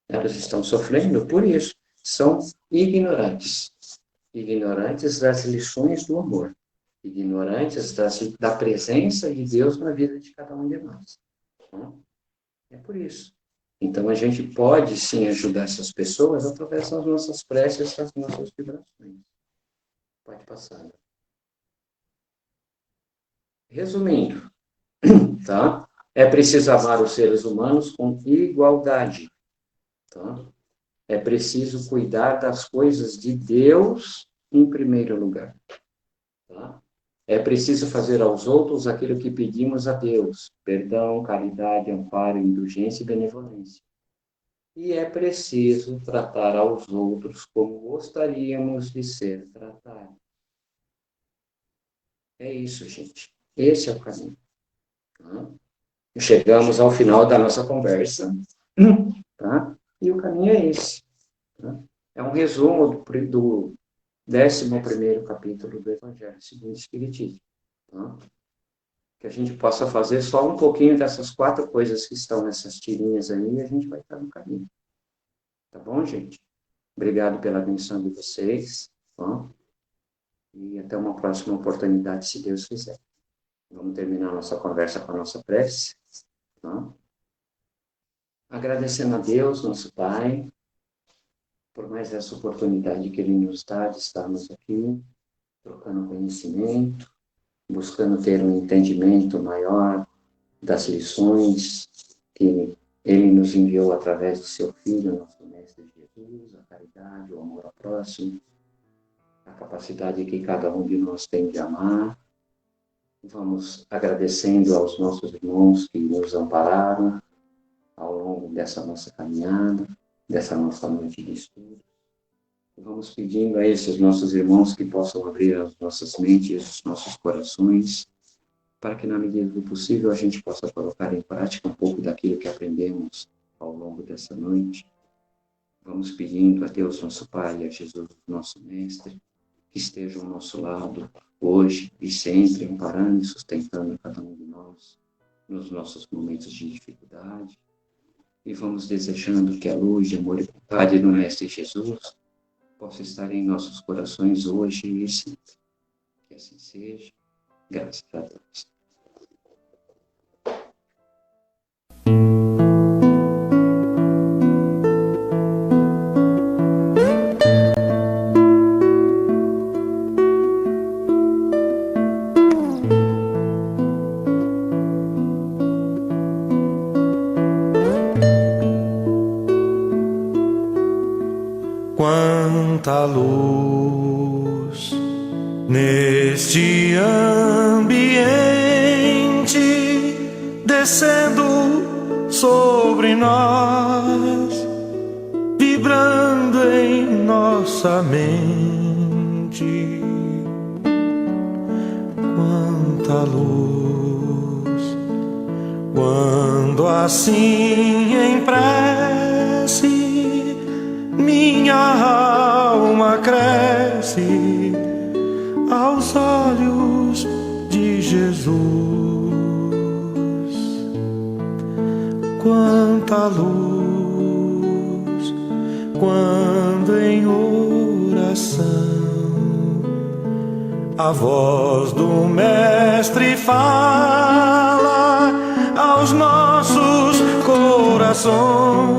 Elas estão sofrendo por isso, são ignorantes. ignorantes das lições do amor, ignorantes da presença de Deus na vida de cada um de nós. Então, é por isso. Então, a gente pode, sim, ajudar essas pessoas através das nossas preces, das nossas vibrações. Pode passar. Resumindo, tá? É preciso amar os seres humanos com igualdade, tá? É preciso cuidar das coisas de Deus em primeiro lugar, tá? É preciso fazer aos outros aquilo que pedimos a Deus: perdão, caridade, amparo, indulgência e benevolência. E é preciso tratar aos outros como gostaríamos de ser tratados. É isso, gente. Esse é o caminho. Tá? Chegamos ao final da nossa conversa, tá? E o caminho é esse. Tá? É um resumo do 11º capítulo do Evangelho segundo o Espiritismo. Tá? Que a gente possa fazer só um pouquinho dessas 4 coisas que estão nessas tirinhas aí, e a gente vai estar no caminho. Tá bom, gente? Obrigado pela atenção de vocês. Tá? E até uma próxima oportunidade, se Deus quiser. Vamos terminar nossa conversa com a nossa prece. Tá? Agradecendo a Deus, nosso Pai, por mais essa oportunidade que Ele nos dá de estarmos aqui, trocando conhecimento, buscando ter um entendimento maior das lições que Ele nos enviou através de Seu Filho, nosso Mestre Jesus, a caridade, o amor ao próximo, a capacidade que cada um de nós tem de amar. Vamos agradecendo aos nossos irmãos que nos ampararam ao longo dessa nossa caminhada, dessa nossa noite de estudo. Vamos pedindo a esses nossos irmãos que possam abrir as nossas mentes, os nossos corações, para que, na medida do possível, a gente possa colocar em prática um pouco daquilo que aprendemos ao longo dessa noite. Vamos pedindo a Deus, nosso Pai, e a Jesus, nosso Mestre, que estejam ao nosso lado hoje e sempre, amparando e sustentando cada um de nós nos nossos momentos de dificuldade. E vamos desejando que a luz de amor e vontade do Mestre Jesus possa estar em nossos corações hoje e sempre. Que assim seja. Graças a Deus. Quanta luz neste ambiente descendo sobre nós, vibrando em nossa mente. Quanta luz, quando assim em prece minha alma cresce aos olhos de Jesus. Quanta luz, quando em oração a voz do Mestre fala aos nossos corações.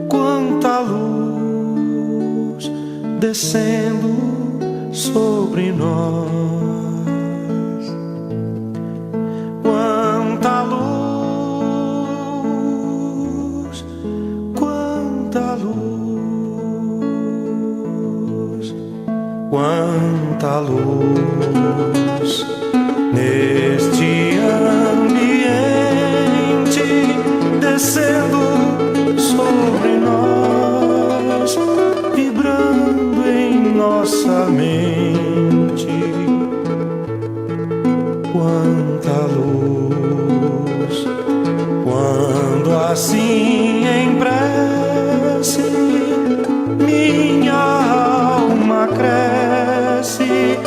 Quanta luz descendo sobre nós. Quanta luz, quanta luz, quanta luz neste ambiente descendo sobre nós, vibrando em nossa mente. Quanta luz, quando assim em prece minha alma cresce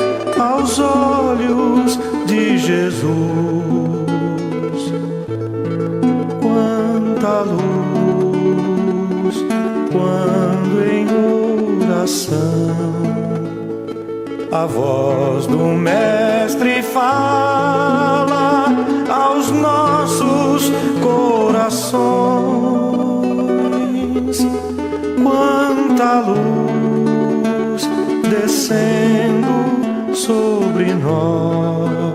aos olhos de Jesus. Quanta luz, quando em a voz do Mestre fala aos nossos corações. Quanta luz descendo sobre nós.